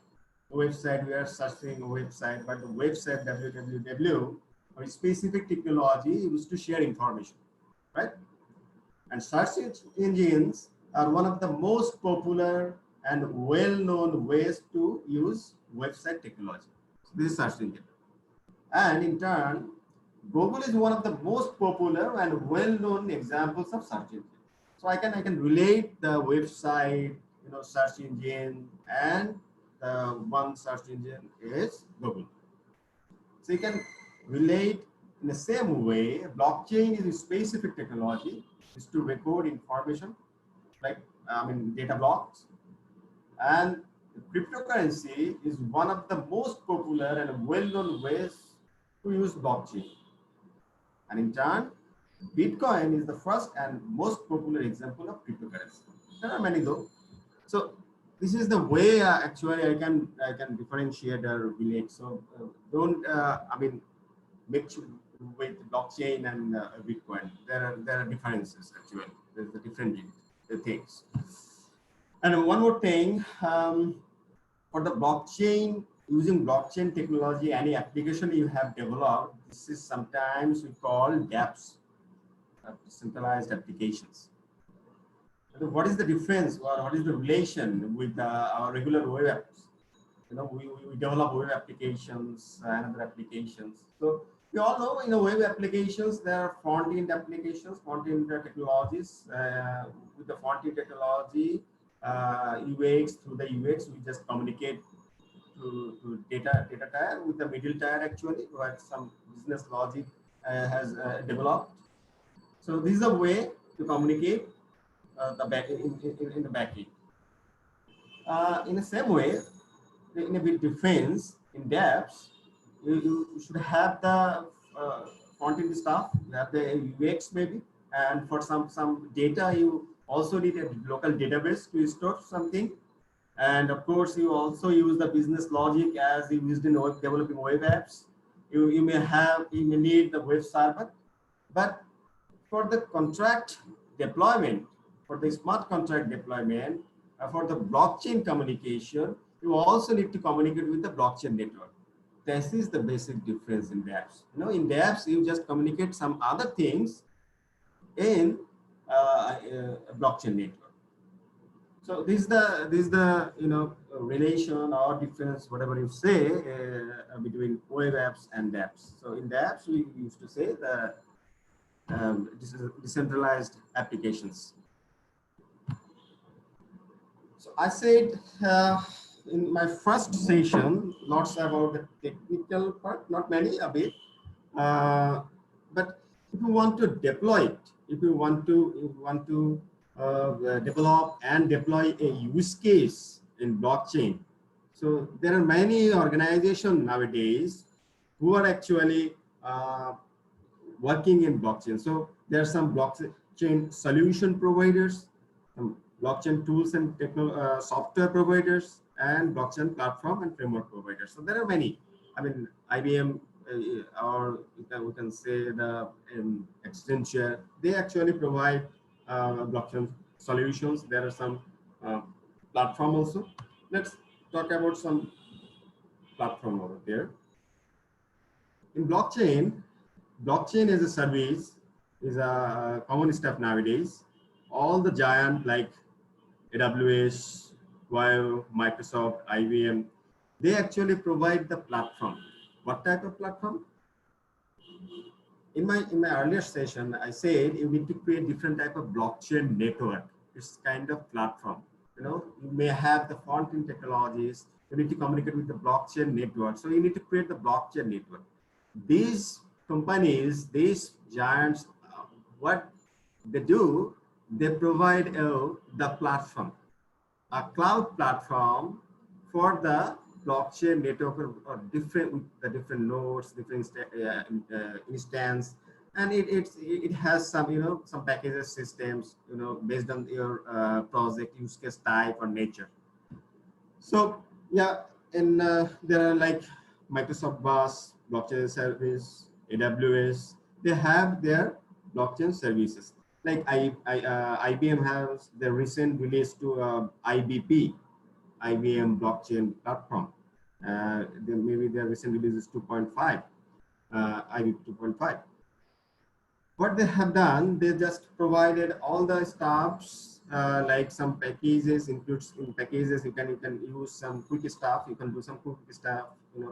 we are searching a website, but the website www or a specific technology used to share information, right? And search engines are one of the most popular and well-known ways to use website technology. So this is search engine. And in turn, Google is one of the most popular and well-known examples of search engine. So I can relate the website, search engine, and the one search engine is Google. So you can relate in the same way. Blockchain is a specific technology is to record information like data blocks, and cryptocurrency is one of the most popular and well-known ways to use blockchain. And in turn, Bitcoin is the first and most popular example of cryptocurrency. There are many though. So this is the way actually I can differentiate or relate. So don't mix with blockchain and Bitcoin. There are differences actually. There's the different things. And one more thing, for the blockchain, using blockchain technology, any application you have developed, this is sometimes we call dApps, centralized applications. So what is the difference or what is the relation with our regular web apps? We develop web applications and other applications. So we all know web applications, there are front-end applications, front-end technologies. With the front-end technology, UX, through the UX, we just communicate to data tier. With the middle tier actually, where some business logic has developed. So this is a way to communicate the back in the backend. In the same way, in a bit difference in dApps, you should have the front-end stuff, you have the UX maybe, and for some data you also need a local database to store something, and of course you also use the business logic as you used in developing web apps. You may need the web server, but for the contract deployment, for the smart contract deployment, for the blockchain communication, you also need to communicate with the blockchain network. This is the basic difference in dApps. In dApps, you just communicate some other things in a blockchain network. So this is the relation or difference, whatever you say, between web apps and dApps. So in dApps, we used to say that this is decentralized applications. So I said in my first session, lots about the technical part, not many, a bit. But if you want to deploy it, if you want to develop and deploy a use case in blockchain, so there are many organizations nowadays who are actually working in blockchain. So there are some blockchain solution providers, some blockchain tools and software providers, and blockchain platform and framework providers. So there are many. IBM, or we can say the Accenture, they actually provide blockchain solutions. There are some platform also. Let's talk about some platform over there. In blockchain as a service is a common stuff nowadays. All the giant like AWS, Google, Microsoft, IBM, they actually provide the platform. What type of platform? In my earlier session, I said you need to create different type of blockchain network. It's kind of platform. You may have the front-end technologies. You need to communicate with the blockchain network. So you need to create the blockchain network. These companies, these giants, what they do, they provide the platform, a cloud platform for the blockchain network or different nodes, different instance, and it has some some packages systems based on your project use case type or nature. So yeah, and there are like Microsoft Bus, blockchain service, AWS, they have their blockchain services. Like IBM has the recent release to IBP, IBM blockchain platform. Maybe their recent release is 2.5, IBP 2.5. What they have done, they just provided all the stuffs like some packages includes in packages you can use some quick stuff. You can do some quick stuff,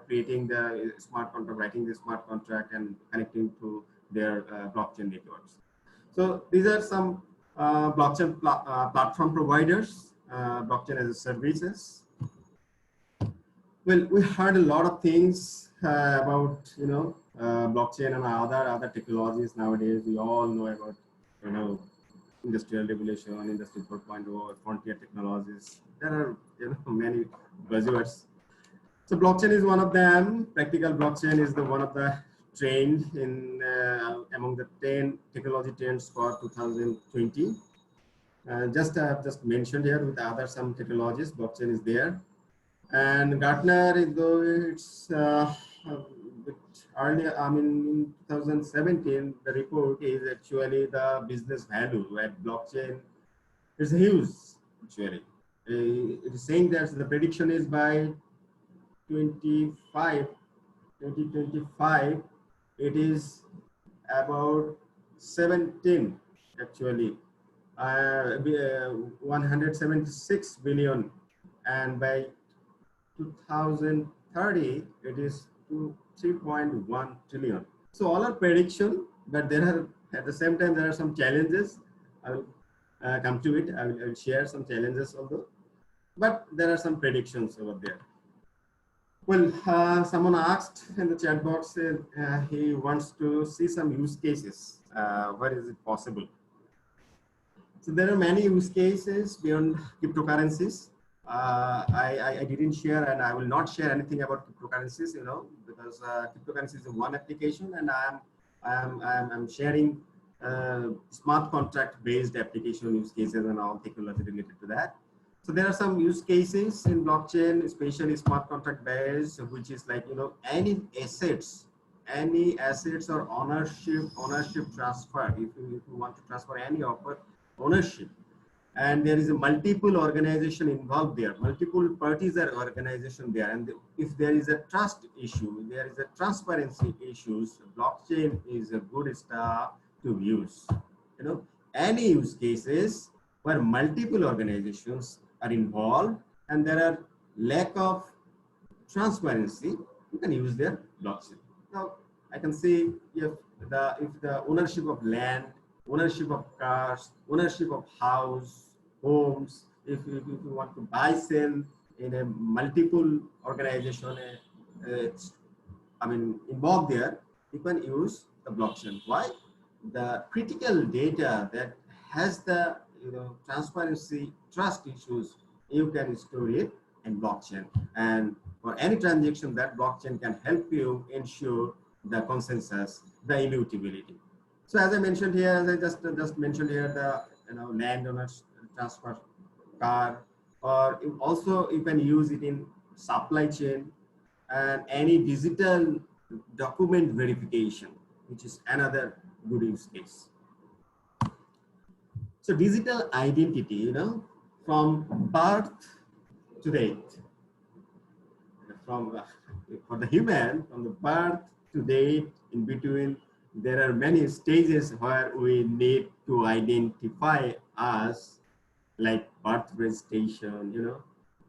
creating the smart contract, writing the smart contract, and connecting to their blockchain networks. So these are some blockchain platform providers, blockchain as a services. Well, we heard a lot of things about blockchain and other technologies nowadays. We all know about industrial revolution, industry 4.0, frontier technologies. There are many buzzwords. So blockchain is one of them. Practical blockchain is the one of the trend in among the 10 technology trends for 2020. Just I have just mentioned here with other some technologies, blockchain is there. And Gartner, though it's a bit earlier, I mean, in 2017, the report is actually the business value at blockchain is huge, actually. It is saying that the prediction is by 2025, it is about 17, actually, 176 billion. And by 2030, it is to 3.1 trillion. So all are prediction, but there are at the same time there are some challenges. I will come to it. I will share some challenges although, but there are some predictions over there. Well, someone asked in the chat box, he wants to see some use cases. Where is it possible? So there are many use cases beyond cryptocurrencies. I didn't share, and I will not share anything about cryptocurrencies, because cryptocurrency is one application, and I'm sharing smart contract based application use cases and all technology related to that. So there are some use cases in blockchain, especially smart contract based, which is like any assets or ownership transfer. If you want to transfer any ownership, and there is a multiple organization involved there, multiple parties are organization there, and if there is a trust issue, there is a transparency issues, blockchain is a good stuff to use. Any use cases where multiple organizations are involved and there are lack of transparency, you can use their blockchain. Now I can see if the ownership of land, ownership of cars, ownership of house, homes, if you want to buy, sell in a multiple organization, involved there, you can use the blockchain. Why? The critical data that has the transparency, trust issues, you can store it in blockchain. And for any transaction, that blockchain can help you ensure the consensus, the immutability. So as I mentioned here, as I just mentioned here, the landowners transfer car, or also you can use it in supply chain and any digital document verification, which is another good use case. So digital identity, from birth to date, for the human, from the birth to date, in between, there are many stages where we need to identify us, like birth registration,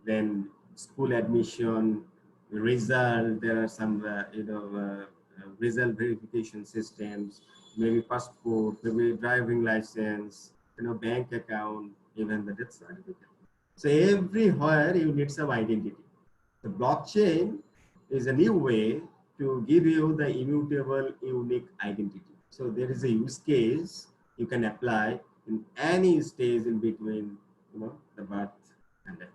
then school admission, result. There are some, result verification systems, maybe passport, maybe driving license, bank account, even the death certificate. So everywhere you need some identity. The blockchain is a new way to give you the immutable, unique identity. So there is a use case you can apply in any stage in between, the birth and death.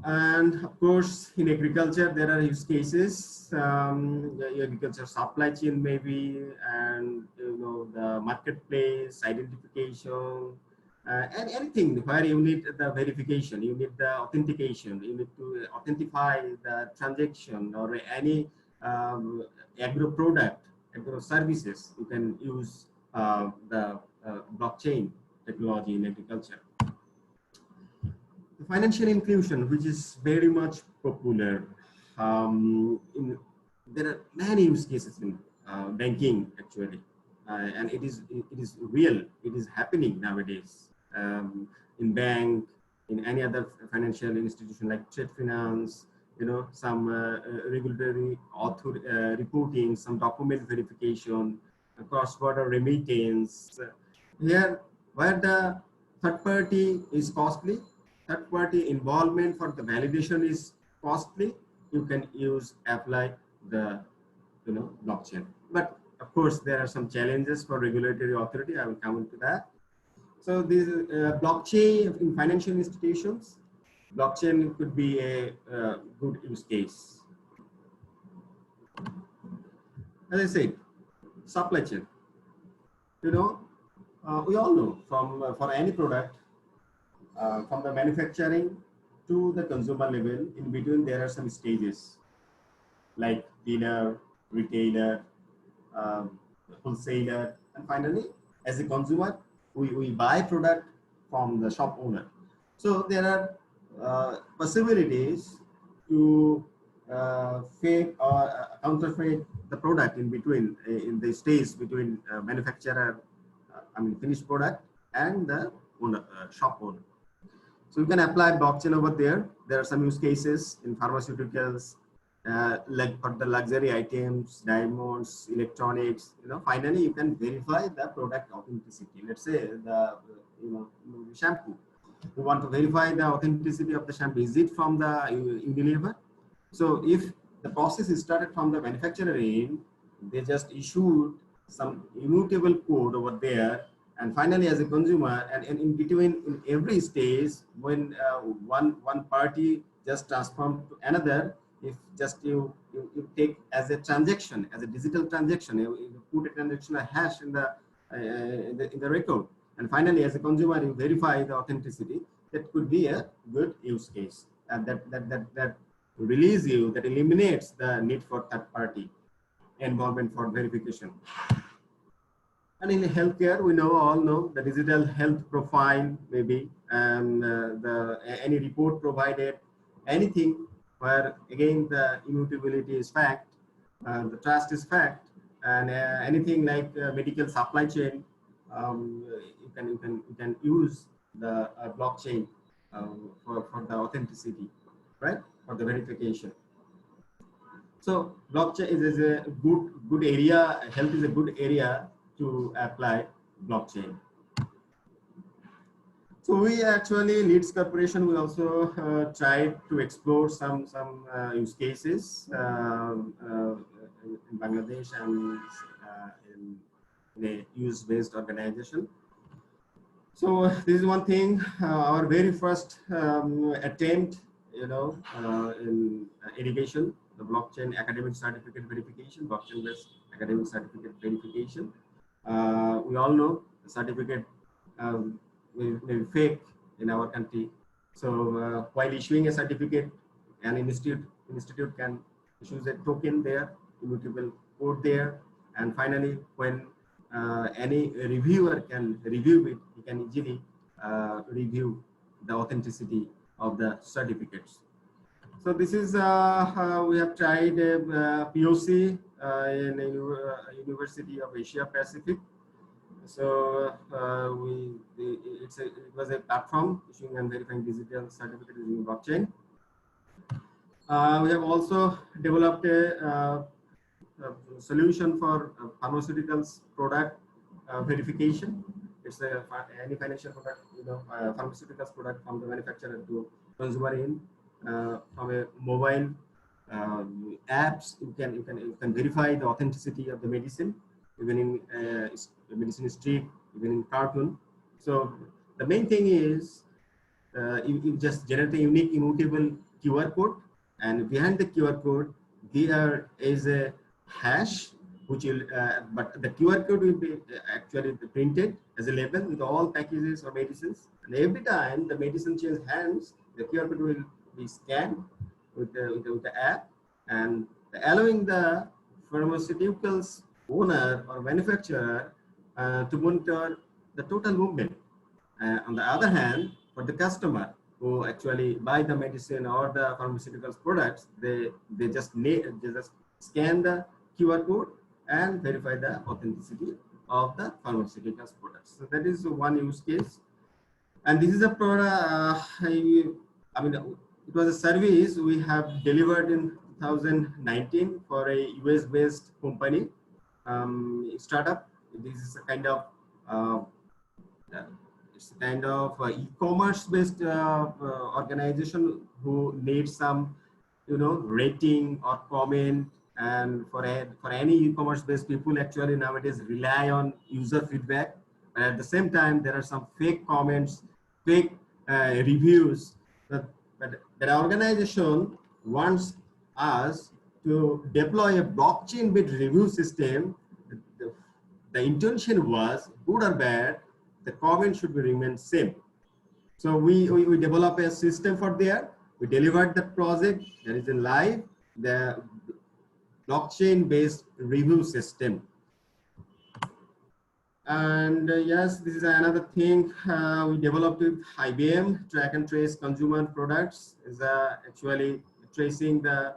And of course, in agriculture, there are use cases, the agriculture supply chain maybe, and the marketplace identification, and anything where you need the verification, you need the authentication, you need to authentify the transaction, or any agro product, agro services, you can use the blockchain technology in agriculture. The financial inclusion, which is very much popular. There are many use cases in banking, actually. and it is real. It is happening nowadays in bank, in any other financial institution like trade finance. Some regulatory reporting, some document verification, cross-border remittance. Here, where the third party is costly, third party involvement for the validation is costly, you can apply the blockchain. But of course, there are some challenges for regulatory authority. I will come into that. So this blockchain in financial institutions, blockchain could be a good use case. As I said, supply chain. We all know from for any product, from the manufacturing to the consumer level, in between there are some stages like dealer, retailer, wholesaler, and finally, as a consumer, we buy product from the shop owner. So there are possibilities to fake or counterfeit the product in between, in the stage between manufacturer, finished product, and the owner, shop owner. So you can apply blockchain over there. There are some use cases in pharmaceuticals, like for the luxury items, diamonds, electronics. Finally, you can verify the product authenticity. Let's say the shampoo. You want to verify the authenticity of the shampoo. Is it from the Unilever? So if the process is started from the manufacturer end, they just issued some immutable code over there. And finally, as a consumer, and in between, in every stage, when one party just transformed to another, if just you take as a transaction, as a digital transaction, you put a transaction a hash in the record, and finally, as a consumer, you verify the authenticity. That could be a good use case, and that release you, that eliminates the need for third party involvement for verification. And in healthcare, we all know the digital health profile, maybe, and any report provided, anything where again the immutability is fact, the trust is fact, and anything like medical supply chain, you can use the blockchain for the authenticity, right, for the verification. So blockchain is a good area. Health is a good area to apply blockchain. So we actually, Leeds Corporation, we also tried to explore some use cases in Bangladesh and in a US-based organization. So this is one thing, our very first attempt, in education, the blockchain academic certificate verification, blockchain-based academic certificate verification. We all know the certificate may be fake in our country. So while issuing a certificate, an institute can issue a token there, immutable code there, and finally, when any reviewer can review it, he can easily review the authenticity of the certificates. So this is we have tried a POC in a University of Asia Pacific. So it was a platform issuing and verifying digital certificate using blockchain. We have also developed a solution for pharmaceuticals product verification. It's any financial product, pharmaceuticals product from the manufacturer to consumer in from a mobile apps. You can verify the authenticity of the medicine, even in medicine street, even in cartoon. So the main thing is you just generate a unique immutable QR code, and behind the QR code there is a hash, which will but the QR code will be actually printed as a label with all packages or medicines, and every time the medicine changes hands, the QR code will be scanned with the app, and allowing the pharmaceuticals owner or manufacturer to monitor the total movement. On the other hand, for the customer who actually buy the medicine or the pharmaceuticals products, they just scan the QR code and verify the authenticity of the pharmaceuticals products. So that is one use case. And this is a product, I mean, it was a service we have delivered in 2019 for a US based company, startup. This is a kind of, uh, it's a kind of e-commerce based organization who needs some, rating or comment. And for any e-commerce based people actually nowadays rely on user feedback. But at the same time, there are some fake comments, fake reviews. But that organization wants us to deploy a blockchain-based review system. The, the intention was, good or bad, the comment should be remain same. So we develop a system for there. We delivered the project that is in live, the blockchain-based review system. And yes, this is another thing we developed with IBM. Track and trace consumer products is actually tracing the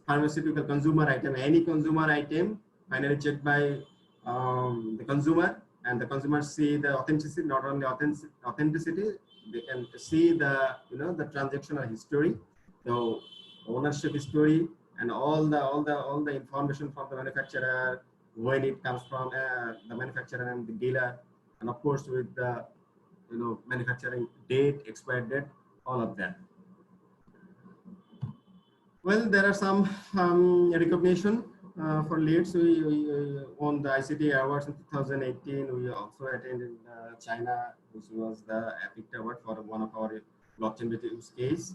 pharmaceutical consumer item, any consumer item, finally checked by the consumer, and the consumers see the authenticity. Not only authenticity, they can see the the transactional history, the ownership history, and all the information from the manufacturer, when it comes from the manufacturer and the dealer, and of course with the manufacturing date, expired date, all of that. Well, there are some recognition for leads. We won the ICT awards in 2018. We also attended China, which was the Epic Award for one of our blockchain-based use case.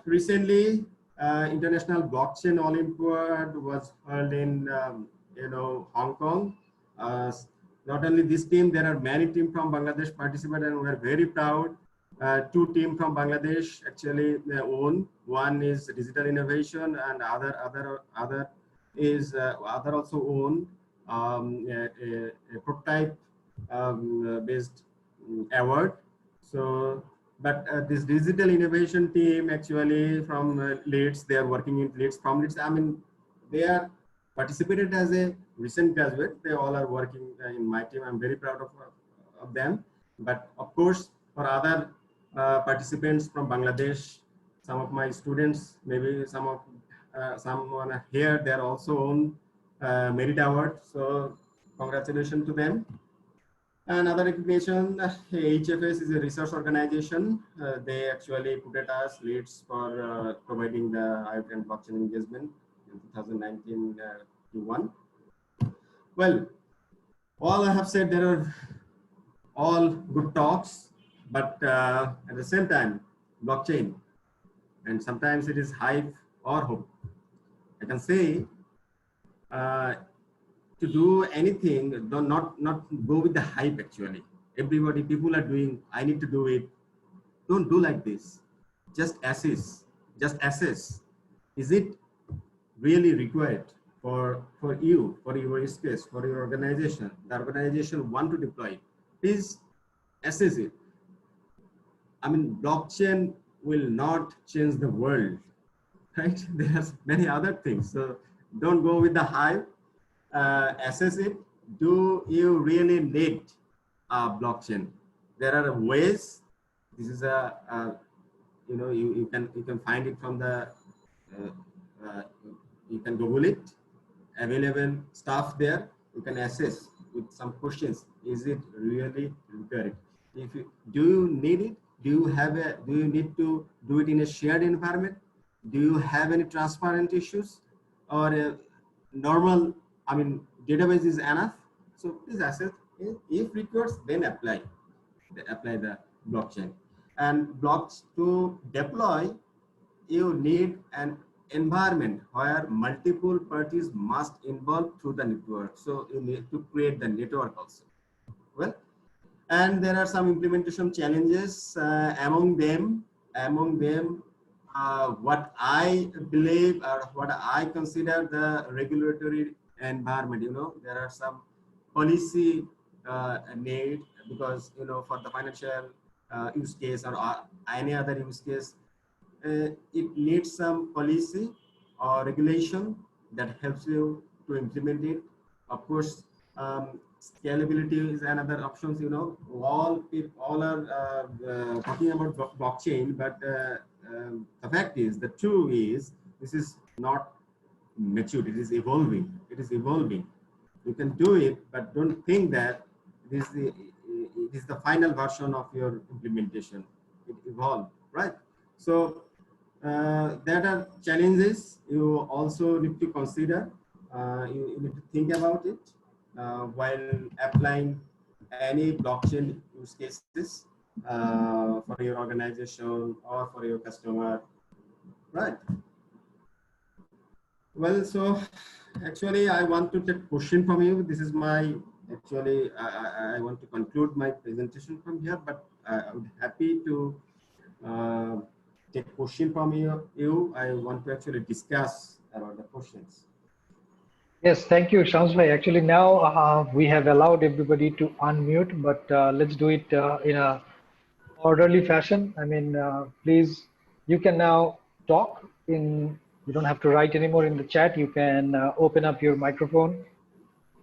Recently, International Blockchain Olympiad was held in Hong Kong. Not only this team, there are many teams from Bangladesh participated, and we are very proud. Two teams from Bangladesh actually won. One is digital innovation, and other is other also own a prototype based award. So, but this digital innovation team actually from Leeds, they are working in Leeds from Leeds. I mean, they are participated as a recent graduate. They all are working in my team. I'm very proud of them. But of course, for other participants from Bangladesh, some of my students, maybe someone here, they are also on merit award. So congratulations to them. Another recognition, HFS is a research organization. They actually put at us leads for providing the IoT and blockchain engagement in 2019 Q1. Well, all I have said, there are all good talks, but at the same time, blockchain, and sometimes it is hype or hope. I can say to do anything, not go with the hype actually. Everybody, people are doing, I need to do it. Don't do like this. Just assess. Is it really required for you, for your use case, for your organization? The organization want to deploy it. Please assess it. I mean, blockchain will not change the world, right? There's many other things. So don't go with the hype. Assess it. Do you really need a blockchain? There are ways. This is you can find it from the you can Google it. Available stuff there. You can assess with some questions. Is it really required? Do you need it? Do you need to do it in a shared environment? Do you have any transparent issues, or normal? I mean, database is enough. So please assess. If required, then apply the blockchain. And blocks to deploy, you need an environment where multiple parties must involve through the network. So you need to create the network also. Well, and there are some implementation challenges. Among them, what I believe or what I consider the regulatory environment. There are some policy need, because for the financial use case or any other use case, it needs some policy or regulation that helps you to implement it. Of course, scalability is another options. You know, all are talking about blockchain, but the fact is, the true is, this is not matured. It is evolving. It is evolving. You can do it, but don't think that it is the final version of your implementation. It evolved, right? So there are challenges you also need to consider. You need to think about it while applying any blockchain use cases for your organization or for your customer, right? Well, so actually, I want to take question from you. This is my actually I want to conclude my presentation from here, but I would happy to uh, take question from you. I want to actually discuss about the questions. Yes, thank you, Shams bhai. Actually, now we have allowed everybody to unmute, but let's do it in a orderly fashion. I mean, please, you can now talk in, you don't have to write anymore in the chat. You can open up your microphone.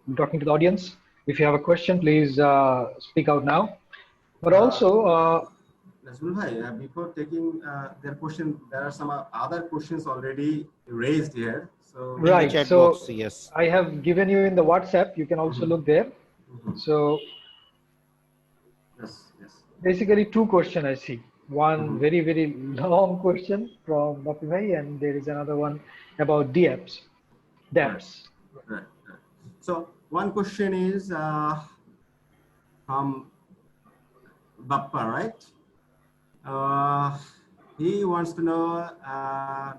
I'm talking to the audience. If you have a question, please speak out now. But Uh, also, Nazrul bhai, before taking their question, there are some other questions already raised here. So In the right, chat so box, yes. I have given you in the WhatsApp. You can also look there. So yes, yes. basically two questions I see. One very, very long question from Dr. Bhai, and there is another one about DApps. Right, DApps. right, right. So one question is from Bappa, right? Uh, he wants to know,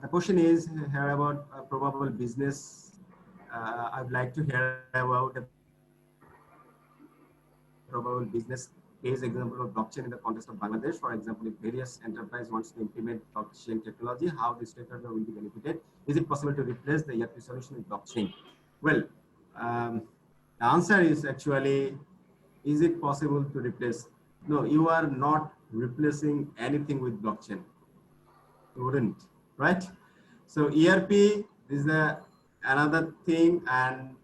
the question is here about probable business. I'd like to hear about a probable business case example of blockchain in the context of Bangladesh. For example, if various enterprise wants to implement blockchain technology, how the stakeholder will be benefited? Is it possible to replace the ERP solution with blockchain? Well, um, the answer is actually, is it possible to replace? No, you are not replacing anything with blockchain. You wouldn't, right? So ERP is another thing, and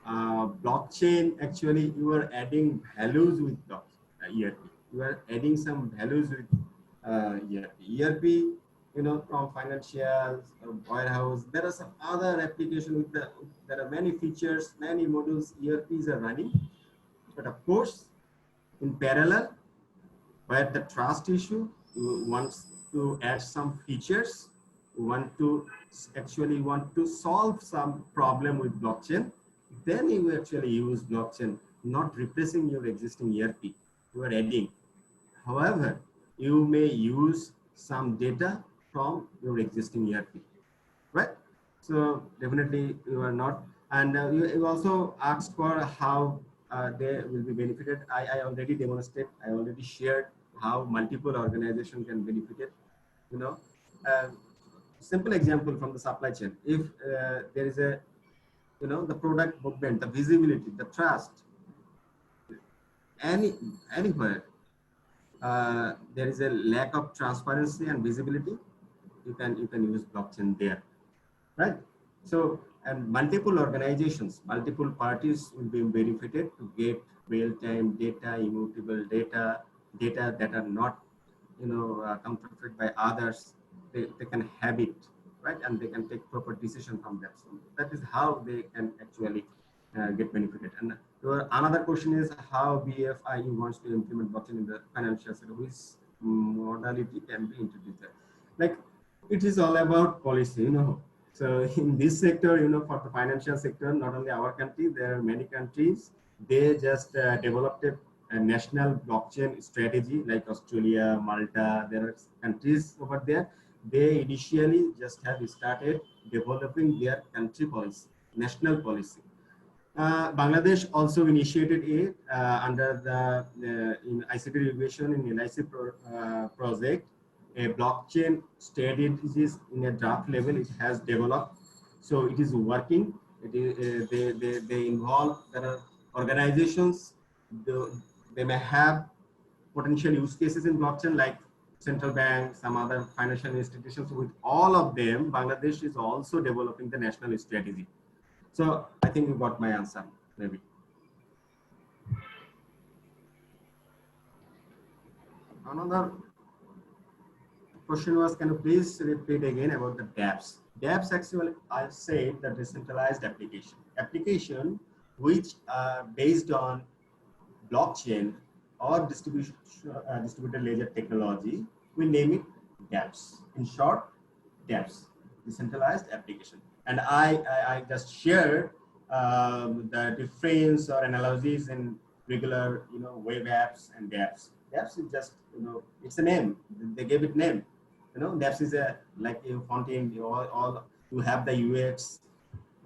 blockchain, actually you are adding values with ERP. You are adding some values with ERP. ERP, you know, from financials, warehouse, there are some other applications with there are many features, many modules ERPs are running. But of course, in parallel, where the trust issue, you want to add some features, you want to actually want to solve some problem with blockchain, then you actually use blockchain, not replacing your existing ERP. You are adding. However, you may use some data from your existing ERP, right? So definitely you are not. And you also asked for how they will be benefited. I already demonstrated, I already shared how multiple organizations can benefit it. You know, uh, simple example from the supply chain. If there is a, you know, the product movement, the visibility, the trust, anywhere there is a lack of transparency and visibility, you can use blockchain there, right? So, and multiple organizations, multiple parties will be benefited to get real-time data, immutable data, data that are not, you know, counterfeit by others. They can have it, right? And they can take proper decision from that. So that is how they can actually get benefited. And another question is how BFIU wants to implement blockchain in the financial sector, which modality can be introduced there. Like, it is all about policy, you know. So in this sector, you know, for the financial sector, not only our country, there are many countries, they just developed a national blockchain strategy, like Australia, Malta, there are countries over there. They initially just have started developing their country policy, national policy. Bangladesh also initiated it under the in ICT regulation in LIC project. A blockchain strategies in a draft level it has developed, so it is working. It is, they involve, there are organizations, they may have potential use cases in blockchain like central bank, some other financial institutions. With all of them, Bangladesh is also developing the national strategy. So I think you got my answer, maybe. Another question was, can you please repeat again about the dApps? dApps actually, I said the decentralized application which are based on blockchain or distributed ledger technology. We name it dApps. In short, dApps, decentralized application. And I just shared the difference or analogies in regular, web apps and dApps. dApps is just, it's a name. They gave it name. dApps is a like a front end. You have the UX,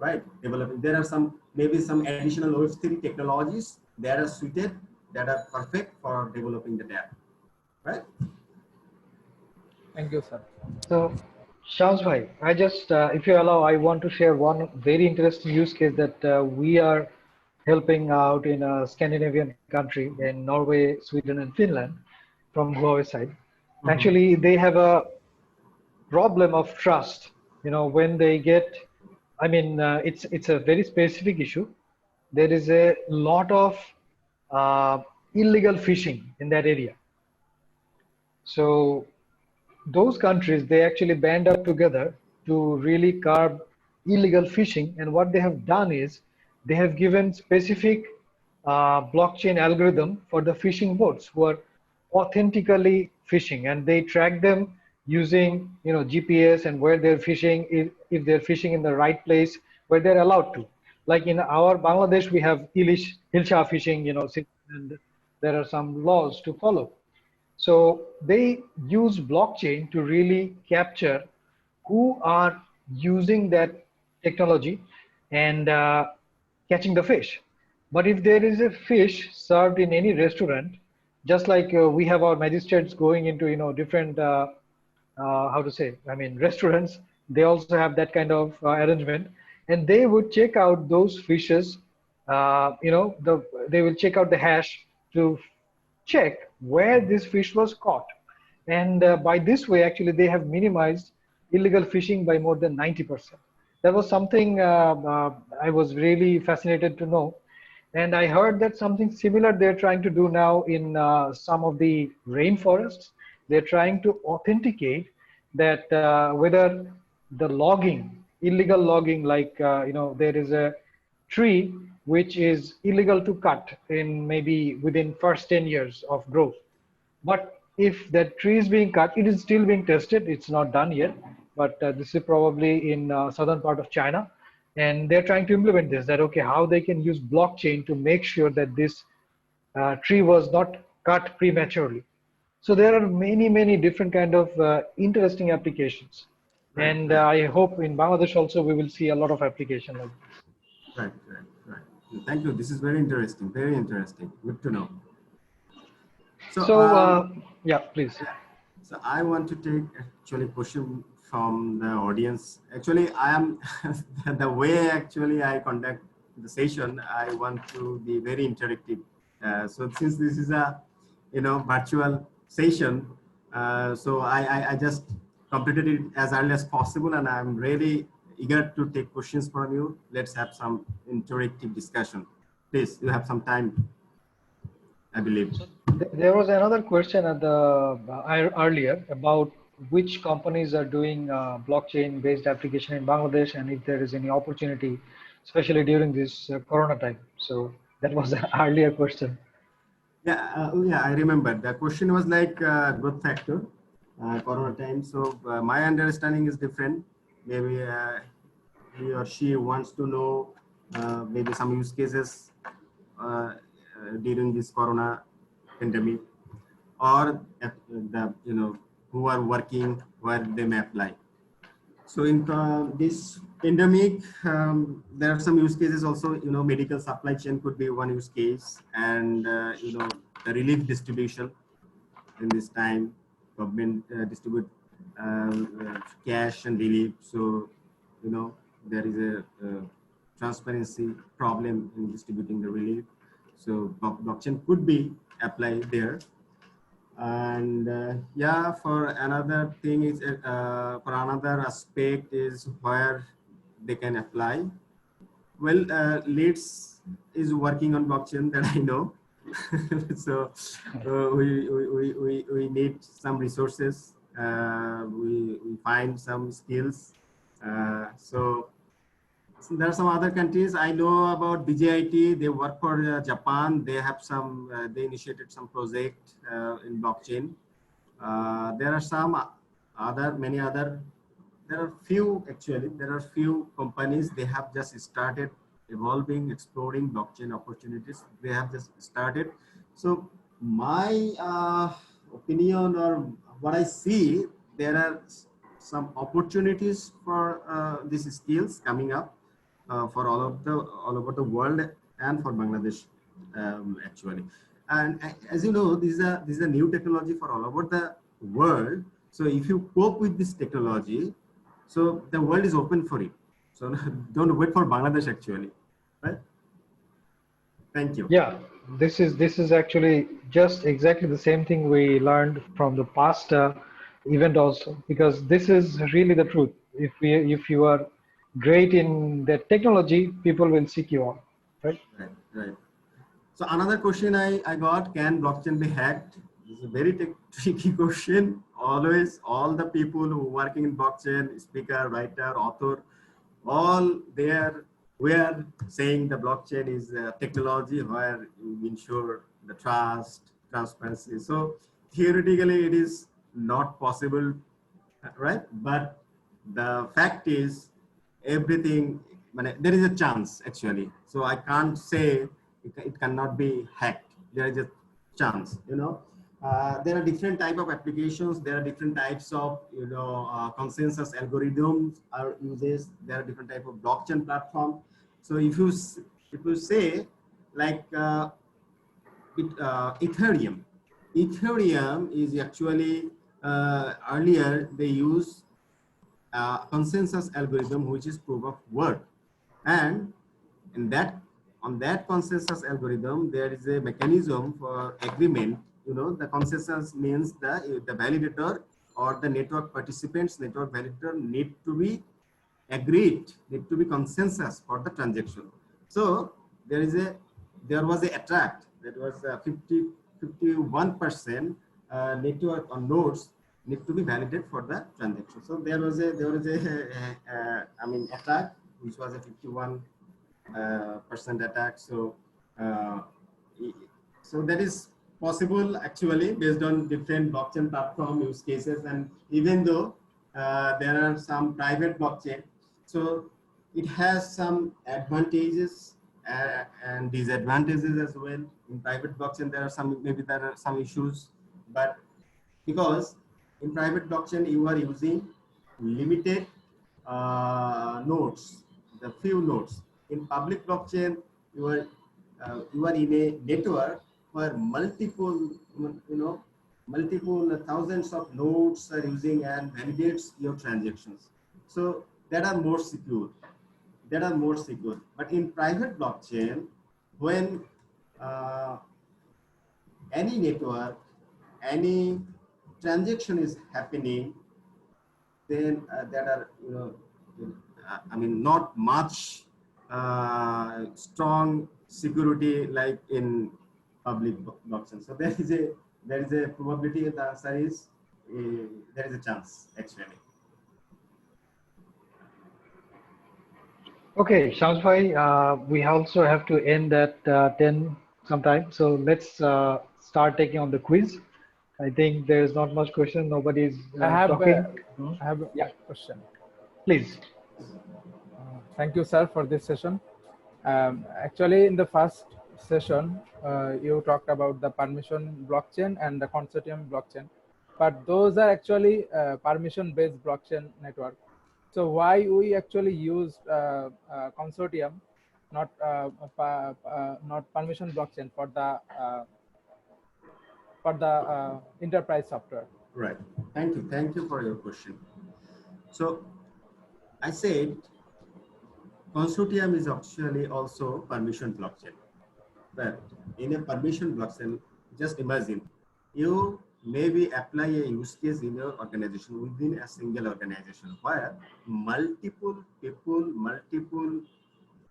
right? Developing. There are maybe some additional Web3 technologies that are suited, that are perfect for developing the dApp, right? Thank you, sir. So, Shams bhai, I just, if you allow, I want to share one very interesting use case that we are helping out in a Scandinavian country in Norway, Sweden, and Finland from Huawei side. Actually, they have a problem of trust. When they get, I mean, it's a very specific issue. There is a lot of illegal fishing in that area. So those countries, they actually band up together to really curb illegal fishing. And what they have done is they have given specific blockchain algorithm for the fishing boats who are authentically fishing, and they track them using GPS and where they're fishing, if they're fishing in the right place where they're allowed to. Like in our Bangladesh, we have Hilsha fishing, and there are some laws to follow. So they use blockchain to really capture who are using that technology and catching the fish. But if there is a fish served in any restaurant, just like we have our magistrates going into different how to say, I mean, restaurants, they also have that kind of arrangement, and they would check out those fishes. They will check out the hash to check where this fish was caught. And by this way, actually, they have minimized illegal fishing by more than 90%. That was something I was really fascinated to know. And I heard that something similar they're trying to do now in some of the rainforests. They're trying to authenticate that whether the logging, illegal logging, like, there is a tree which is illegal to cut in maybe within first 10 years of growth. But if that tree is being cut, it is still being tested. It's not done yet, but this is probably in southern part of China. And they're trying to implement this, that, okay, how they can use blockchain to make sure that this tree was not cut prematurely. So there are many, many different kind of interesting applications. Right, And right. I hope in Bangladesh also we will see a lot of application like this. Right. Thank you. This is very interesting. Very interesting. Good to know. So, yeah, please. So I want to take actually question from the audience. Actually, I am the way actually I conduct the session. I want to be very interactive. So since this is a virtual session, so I just completed it as early as possible, and I'm really eager to take questions from you. Let's have some interactive discussion. Please, you have some time, I believe. There was another question at the earlier about which companies are doing blockchain-based application in Bangladesh, and if there is any opportunity, especially during this Corona time. So that was the earlier question. Yeah, I remember. The question was like growth factor, Corona time. So my understanding is different. Maybe he or she wants to know maybe some use cases during this Corona pandemic, or the who are working where they may apply. So in this pandemic, there are some use cases also. Medical supply chain could be one use case, and the relief distribution in this time. Government distribute cash and relief. So there is a transparency problem in distributing the relief. So blockchain could be applied there. And yeah, for another thing is for another aspect is where they can apply. Well, Leeds is working on blockchain that I know. So we need some resources. We find some skills. So there are some other countries I know about BJIT. They work for Japan. They have some. They initiated some project in blockchain. There are some many other. There are few actually. There are few companies. They have just started evolving, exploring blockchain opportunities. They have just started. So my opinion or what I see, there are some opportunities for these skills coming up for all over the world and for Bangladesh actually. And as you know, this is a new technology for all over the world. So if you cope with this technology, so the world is open for it. So don't wait for Bangladesh actually, right? Thank you. Yeah, this is actually just exactly the same thing we learned from the past event also, because this is really the truth. If you are great in the technology, people will seek you out, right? Right, right. So another question I got, can blockchain be hacked? This is a very tricky question. Always, all the people who working in blockchain, speaker, writer, author, all there were saying the blockchain is a technology where you ensure the trust, transparency. So theoretically, it is not possible, right? But the fact is, everything, there is a chance actually. So I can't say it cannot be hacked. There is a chance, you know. There are different type of applications. There are different types of, you know, consensus algorithms are uses. There are different type of blockchain platform. So if you say like Ethereum is actually earlier they use consensus algorithm, which is proof of work. And in that, on that consensus algorithm, there is a mechanism for agreement. You know, the consensus means the validator or the network participants, network validator need to be agreed, need to be consensus for the transaction. So there was a attract that was 51% network on nodes need to be validated for the transaction. So there was a I mean attack which was a 51% attack. So uh, so that is possible actually based on different blockchain platform use cases. And even though there are some private blockchain, so it has some advantages and disadvantages as well. In private blockchain, there are some issues, but because in private blockchain you are using limited nodes, the few nodes. In public blockchain, you are in a network where multiple, you know, multiple thousands of nodes are using and validates your transactions. So that are more secure. That are more secure. But in private blockchain, when uh, any network, any transaction is happening, then that are, you know, I mean, not much strong security like in public blockchain. So there is a probability. The answer is there is a chance actually. Okay, Shams bhai, we also have to end at 10 sometime. So let's start taking on the quiz. I think there's not much question. Nobody's talking. I have Yeah, a question. please. Thank you, sir, for this session. Actually, in the first session, you talked about the permission blockchain and the consortium blockchain, but those are actually permission-based blockchain network. So why we actually used consortium, not permission blockchain for the enterprise software? Right. Thank you for your question. So I said consortium is actually also permission blockchain. But in a permission blockchain, just imagine you maybe apply a use case in your organization within a single organization where multiple people, multiple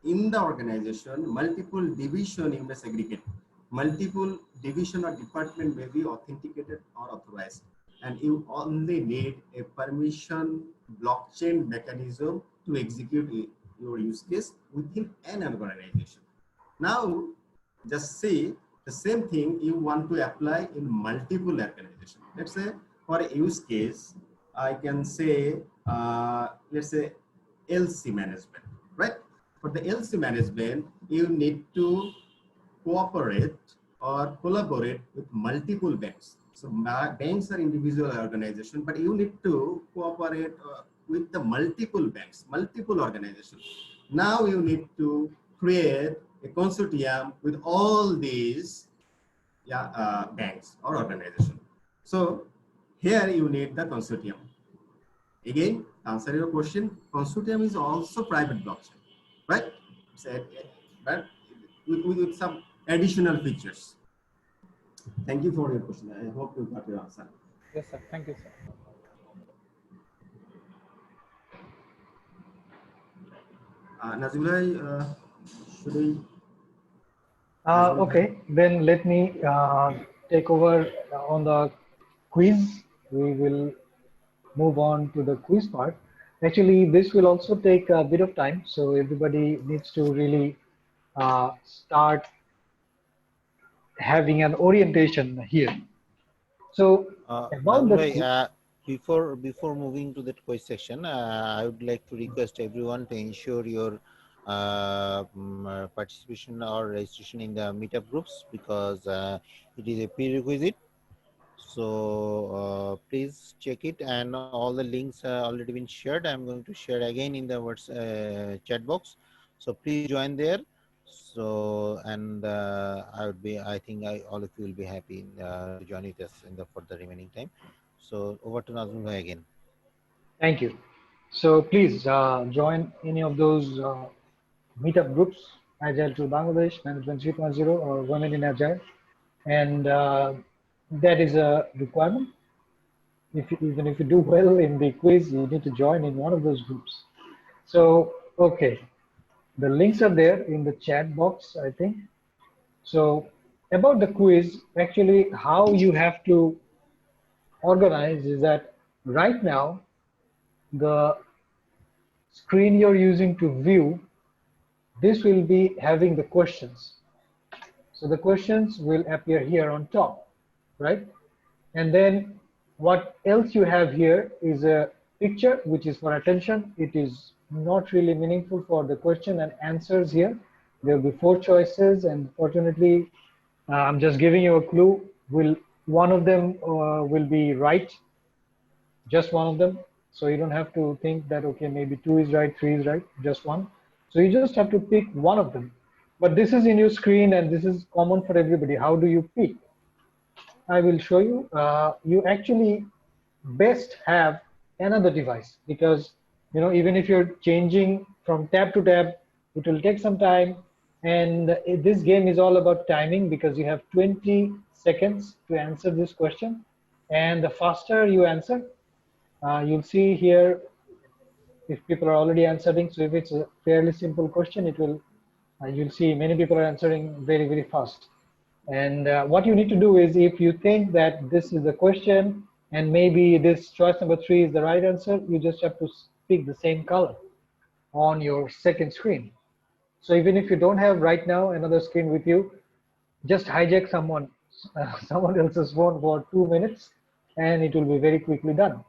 in the organization, multiple division you may segregate. Multiple division or department may be authenticated or authorized, and you only need a permission blockchain mechanism to execute your use case within an organization. Now, just see the same thing you want to apply in multiple organizations. Let's say for a use case, I can say, let's say LC management, right? For the LC management, you need to cooperate or collaborate with multiple banks. So banks are individual organizations, but you need to cooperate with the multiple banks, multiple organizations. Now you need to create a consortium with all these banks or organizations. So here you need the consortium. Again, answer your question, consortium is also private blockchain, right? But with some additional features. Thank you for your question. I hope you got your answer. Yes, sir. Thank you, sir. Nazulai, should we? Okay, then let me take over on the quiz. We will move on to the quiz part. Actually, this will also take a bit of time, so everybody needs to really start having an orientation here. So about the before moving to that quiz section, I would like to request everyone to ensure your participation or registration in the meetup groups, because it is a prerequisite. So please check it, and all the links are already been shared. I'm going to share again in the chat box. So please join there. So, and I think all of you will be happy to join with us for the remaining time. So over to Nazmul Bhai again. Thank you. So please join any of those meetup groups, Agile to Bangladesh, Management 3.0, or Women in Agile. And that is a requirement. Even if you do well in the quiz, you need to join in one of those groups. So, okay, the links are there in the chat box, I think. So about the quiz, actually how you have to organize is that right now, the screen you're using to view, this will be having the questions. So the questions will appear here on top, right? And then what else you have here is a picture, which is for attention. It is not really meaningful for the question and answers here. There will be 4 choices, and fortunately, I'm just giving you a clue. One of them will be right, just one of them. So you don't have to think that, okay, maybe 2 is right, 3 is right, just one. So you just have to pick one of them. But this is in your screen, and this is common for everybody. How do you pick? I will show you. You actually best have another device, because even if you're changing from tab to tab, it will take some time. And this game is all about timing, because you have 20 seconds to answer this question. And the faster you answer, you'll see here if people are already answering. So if it's a fairly simple question, it will you'll see many people are answering very, very fast. And what you need to do is, if you think that this is the question and maybe this choice number 3 is the right answer, you just have to pick the same color on your second screen. So even if you don't have right now another screen with you, just hijack someone else's phone for 2 minutes, and it will be very quickly done.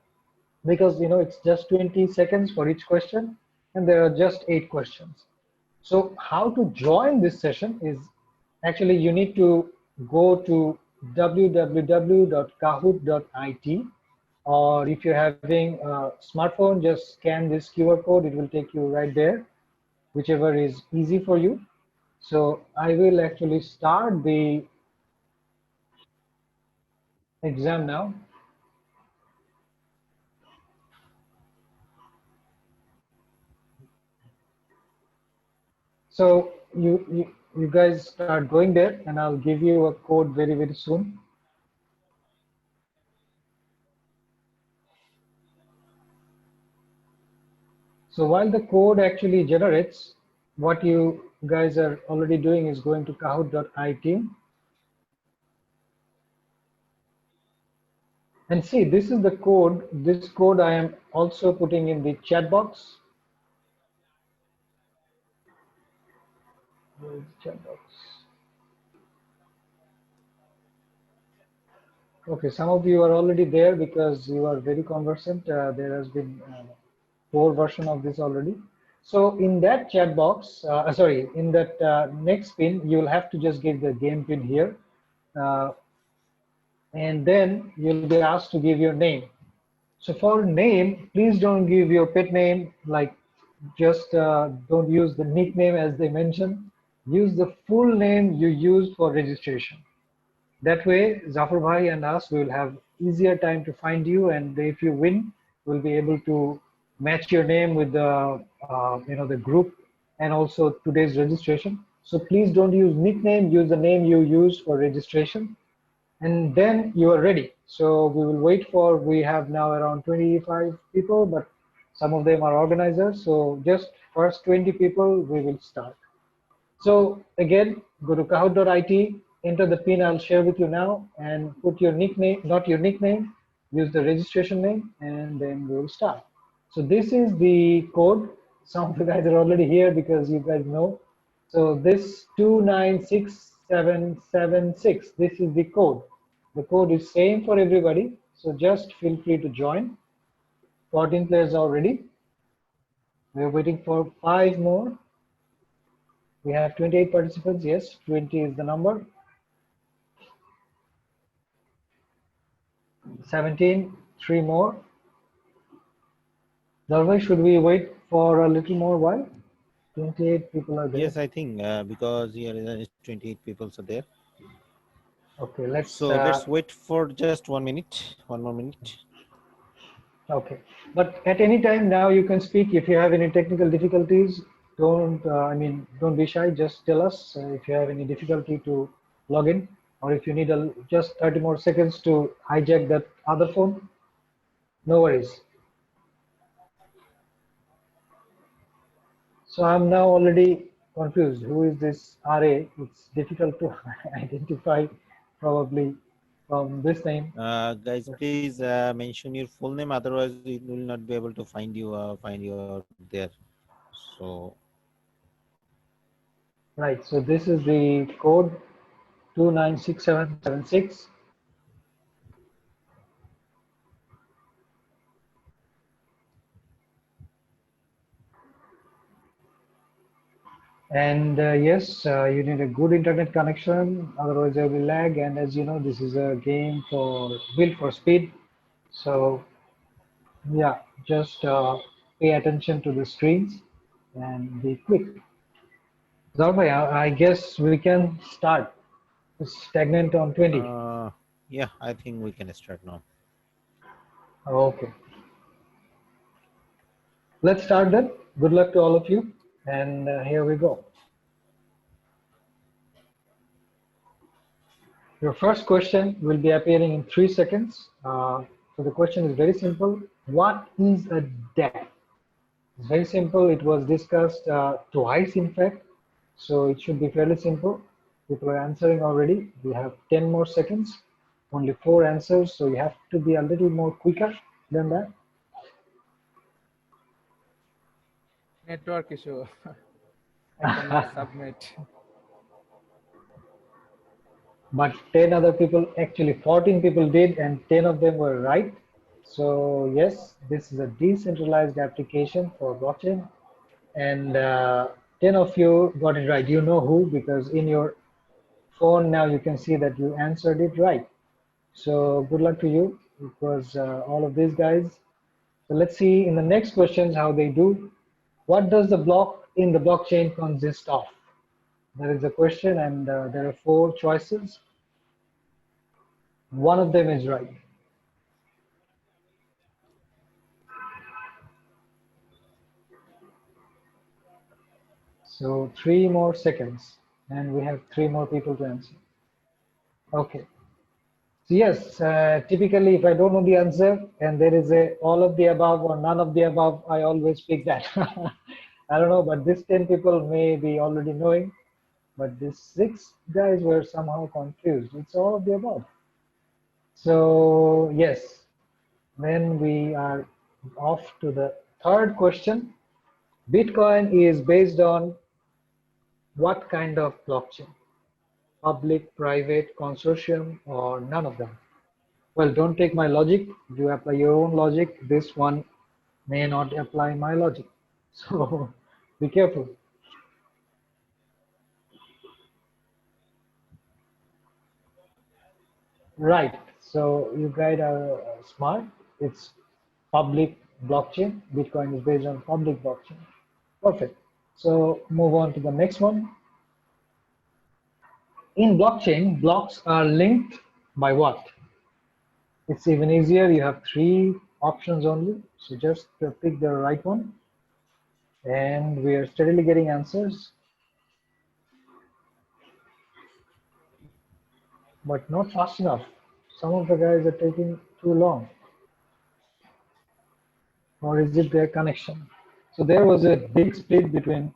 Because it's just 20 seconds for each question, and there are just 8 questions. So how to join this session is, actually you need to go to www.kahoot.it, or if you're having a smartphone, just scan this QR code. It will take you right there, whichever is easy for you. So I will actually start the exam now. So you guys start going there, and I'll give you a code very, very soon. So while the code actually generates, what you guys are already doing is going to kahoot.it and see, this is the code. This code I am also putting in the chat box. Where is the chat box? Okay, some of you are already there because you are very conversant. There has been 4 version of this already. So in that chat box, sorry, in that next pin, you'll have to just give the game pin here. And then you'll be asked to give your name. So for name, please don't give your pet name, like just don't use the nickname as they mentioned. Use the full name you used for registration. That way, Zafar Bhai and us will have easier time to find you, and if you win, we'll be able to match your name with the the group and also today's registration. So please don't use nickname. Use the name you use for registration, and then you are ready. So we will wait for. We have now around 25 people, but some of them are organizers. So just first 20 people, we will start. So again, go to kahoot.it, enter the pin I'll share with you now, and put your nickname, not your nickname, use the registration name, and then we'll start. So this is the code. Some of the guys are already here because you guys know. So this 296776, this is the code. The code is same for everybody. So just feel free to join. 14 players already. We're waiting for 5 more. We have 28 participants. Yes, 20 is the number. 17, 3 more. Darwin, should we wait for a little more while? 28 people are there. Yes, I think because here is 28 people are there. Okay, let's wait for just 1 minute. 1 more minute. Okay, but at any time now you can speak. If you have any technical difficulties, don't don't be shy. Just tell us if you have any difficulty to log in, or if you need just 30 more seconds to hijack that other phone. No worries. So I'm now already confused. Who is this RA? It's difficult to identify probably from this name. Guys, please mention your full name. Otherwise, we will not be able to find you out there. So Right. So this is the code 296776. And yes, you need a good internet connection, otherwise there will be lag. And as you know, this is a game built for speed. So yeah, just pay attention to the screens and be quick. Zalbhai, I guess we can start. Stagnant on 20. yeah, I think we can start now. Okay. Let's start then. Good luck to all of you. And here we go. Your first question will be appearing in 3 seconds. So the question is very simple. What is a debt? It's very simple. It was discussed twice, in fact. So it should be fairly simple. People are answering already. We have 10 more seconds. Only 4 answers. So you have to be a little more quicker than that. Network issue. I cannot submit. But 10 other people, actually 14 people did, and 10 of them were right. So yes, this is a decentralized application for blockchain, and 10 of you got it right. You know who, because in your phone now you can see that you answered it right. So good luck to you. It was all of these guys. So let's see in the next questions how they do. What does the block in the blockchain consist of? That is the question, and there are 4 choices. One of them is right. So 3 more seconds, and we have 3 more people to answer. Okay. So yes, typically if I don't know the answer and there is a all of the above or none of the above, I always pick that. I don't know, but these 10 people may be already knowing, but these 6 guys were somehow confused. It's all of the above. So yes, then we are off to the third question. Bitcoin is based on what kind of blockchain? Public, private, consortium, or none of them? Well, don't take my logic. You apply your own logic. This one may not apply my logic. So be careful. Right. So you guys are smart. It's public blockchain. Bitcoin is based on public blockchain. Perfect. So move on to the next one. In blockchain, blocks are linked by what? It's even easier. You have 3 options only. So just pick the right one. And we are steadily getting answers, but not fast enough. Some of the guys are taking too long. Or is it their connection? So there was a big split between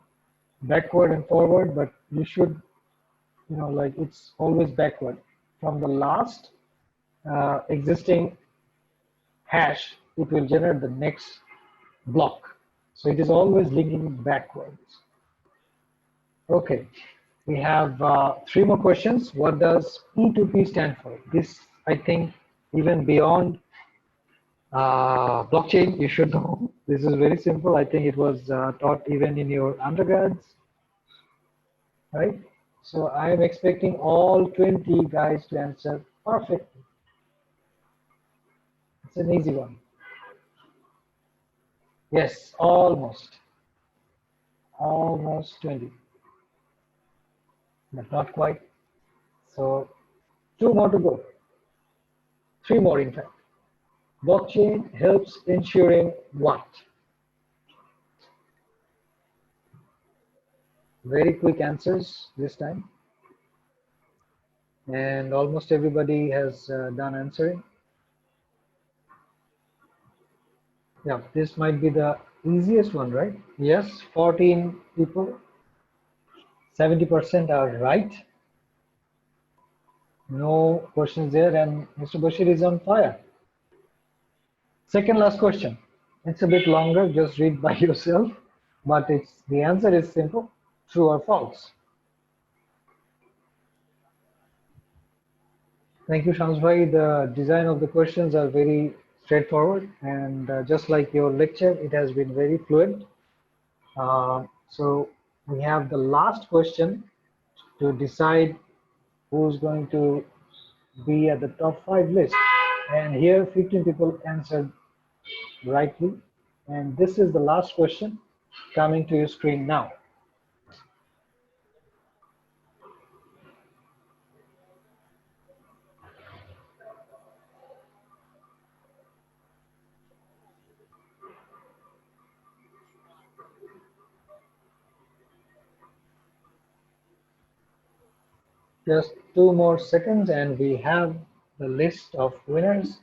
backward and forward, but you should, like it's always backward. From the last existing hash, it will generate the next block. So it is always linking backwards. Okay, we have 3 more questions. What does P2P stand for? This, I think, even beyond blockchain, you should know. This is very simple. I think it was taught even in your undergrads, right? So I am expecting all 20 guys to answer perfectly. It's an easy one. Yes, almost 20, but not quite. So 2 more to go. 3 more, in fact. Blockchain helps ensuring what? Very quick answers this time. And almost everybody has done answering. Yeah, this might be the easiest one, right? Yes, 14 people, 70% are right. No questions there, and Mr. Bashir is on fire. Second last question. It's a bit longer, just read by yourself, but the answer is simple, true or false. Thank you, Shams bhai. The design of the questions are very straightforward, and just like your lecture, it has been very fluent. So we have the last question to decide who's going to be at the top 5 list. And here 15 people answered rightly. And this is the last question coming to your screen now. Just 2 more seconds and we have the list of winners.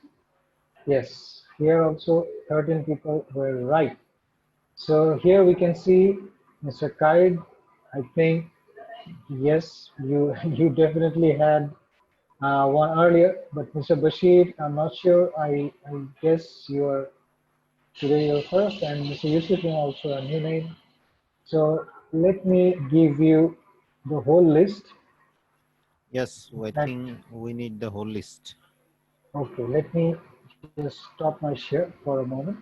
Yes, here also 13 people were right. So here we can see Mr. Kaid, I think, yes, you you definitely had one earlier, but Mr. Bashir, I'm not sure. I guess you are today your first, and Mr. Yusuf also a new name. So let me give you the whole list. Yes, I think we need the whole list. Okay, let me just stop my share for a moment.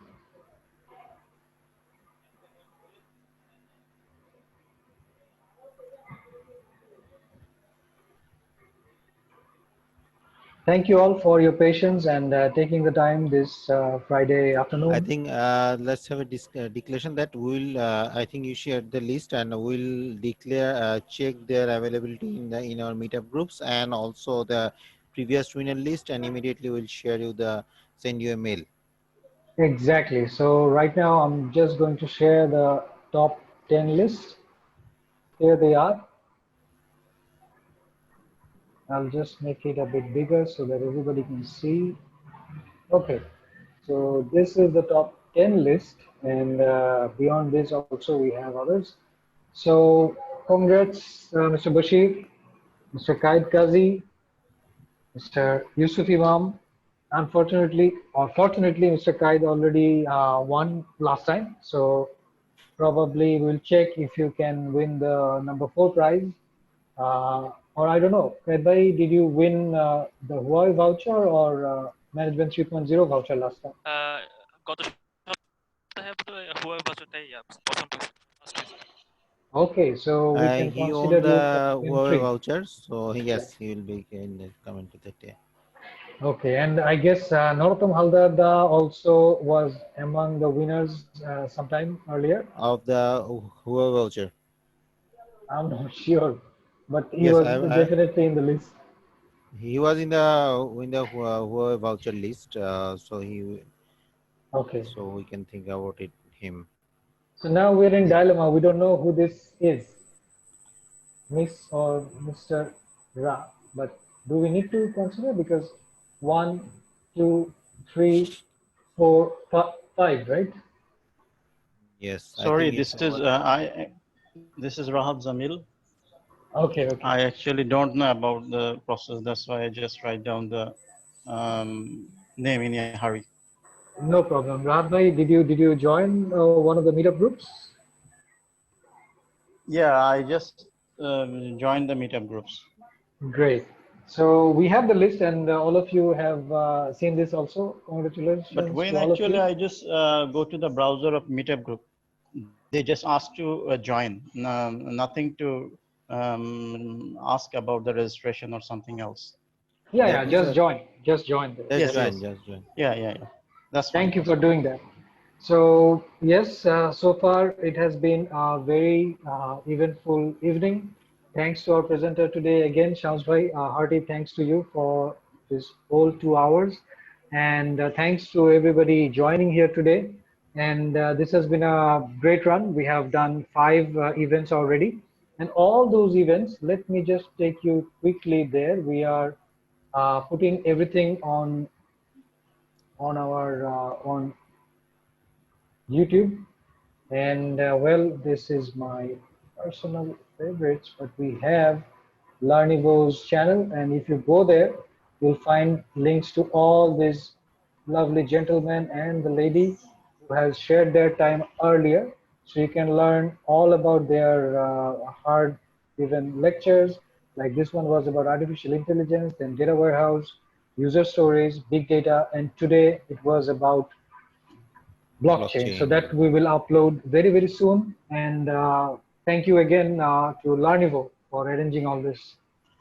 Thank you all for your patience and taking the time this Friday afternoon. I think let's have a declaration that we'll. I think you shared the list, and we'll declare check their availability in our meetup groups, and also the previous winner list, and immediately we'll send you a mail. Exactly. So right now I'm just going to share the top 10 list. Here they are. I'll just make it a bit bigger so that everybody can see. Okay, so this is the top 10 list, and beyond this also we have others. So congrats, Mr. Bashir, Mr. Qaid Kazi, Mr. Yusuf Imam. Unfortunately, or fortunately, Mr. Qaid already won last time, so probably we'll check if you can win the number 4 prize. Or I don't know, Qaid bhai, did you win the Huawei voucher or Management 3.0 voucher last time? গত সপ্তাহে বোধহয় Huawei বাজেটটাই প্রথম first হয়েছে। Okay, so we can He consider owned you the top Huawei entry. vouchers, so yes, Yeah. he will be in the coming to that day. Okay, and I guess Narottam Haldarda also was among the winners sometime earlier. Of the Huawei voucher. I'm not sure, but he Yes, was definitely in the list. he was in the Huawei voucher list, so Okay, we can think about it him. so now we're in dilemma. We don't know who this is, Miss or Mr. Ra. But do we need to consider because one, two, three, four, five, right? Yes, I Sorry, think this it's is this is Rahab Zamil. Okay, okay. I actually don't know about the process. That's why I just write down the name in a hurry. No problem. Rahat bhai, did you join one of the meetup groups? Yeah, I just joined the meetup groups. Great. So we have the list, and all of you have seen this also. Congratulations But when to all of actually you. I just go to the browser of meetup group, they just ask to join, nothing to ask about the registration or something else. Yeah, that yeah. is Just join. Just join there. just Yes, join, yes. just join. Yeah. That's fine. Thank you for doing that. So yes, so far it has been a very eventful evening. Thanks to our presenter today again, Shams bhai. Hearty thanks to you for this whole 2 hours, and thanks to everybody joining here today. And this has been a great run. We have done 5 events already, and all those events. Let me just take you quickly there. We are putting everything on our on YouTube. And well, this is my personal favorites, but we have LEARNIVO's channel, and if you go there, you'll find links to all these lovely gentlemen and the lady who has shared their time earlier. So you can learn all about their hard given lectures. Like this one was about artificial intelligence, then data warehouse, user stories, big data, and today it was about blockchain. So Blockchain. that we will upload very, very soon. And thank you again to LEARNIVO for arranging all this.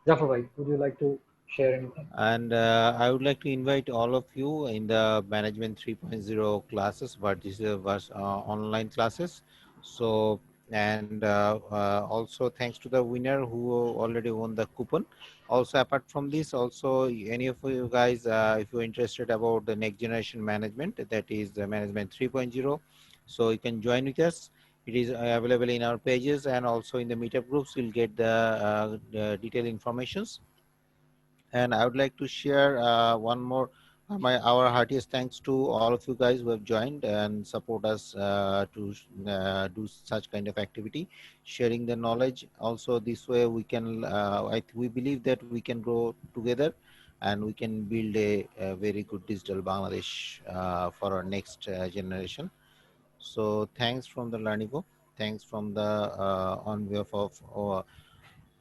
Jafar bhai, would you like to share anything? And I would like to invite all of you in the Management 3.0 classes, but this was online classes. So, and also thanks to the winner who already won the coupon. Also, apart from this, also any of you guys, if you're interested about the next generation management, that is the Management 3.0, so you can join with us. It is available in our pages and also in the meetup groups. You'll get the detailed informations. And I would like to share one more, our heartiest thanks to all of you guys who have joined and support us to do such kind of activity, sharing the knowledge. Also, this way we can, we believe that we can grow together and we can build a very good digital Bangladesh for our next generation. So thanks from the LEARNIVO, thanks from the on behalf of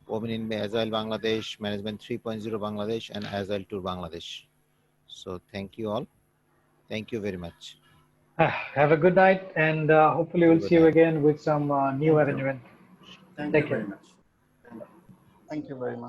Women in Agile Bangladesh, Management 3.0 Bangladesh, and Agile Tour Bangladesh. So thank you all. Thank you very much. Have a good night, and hopefully we'll Good see you night. again with some new Thank you. arrangement. Thank Take you care. very much. Thank you. Thank you very much.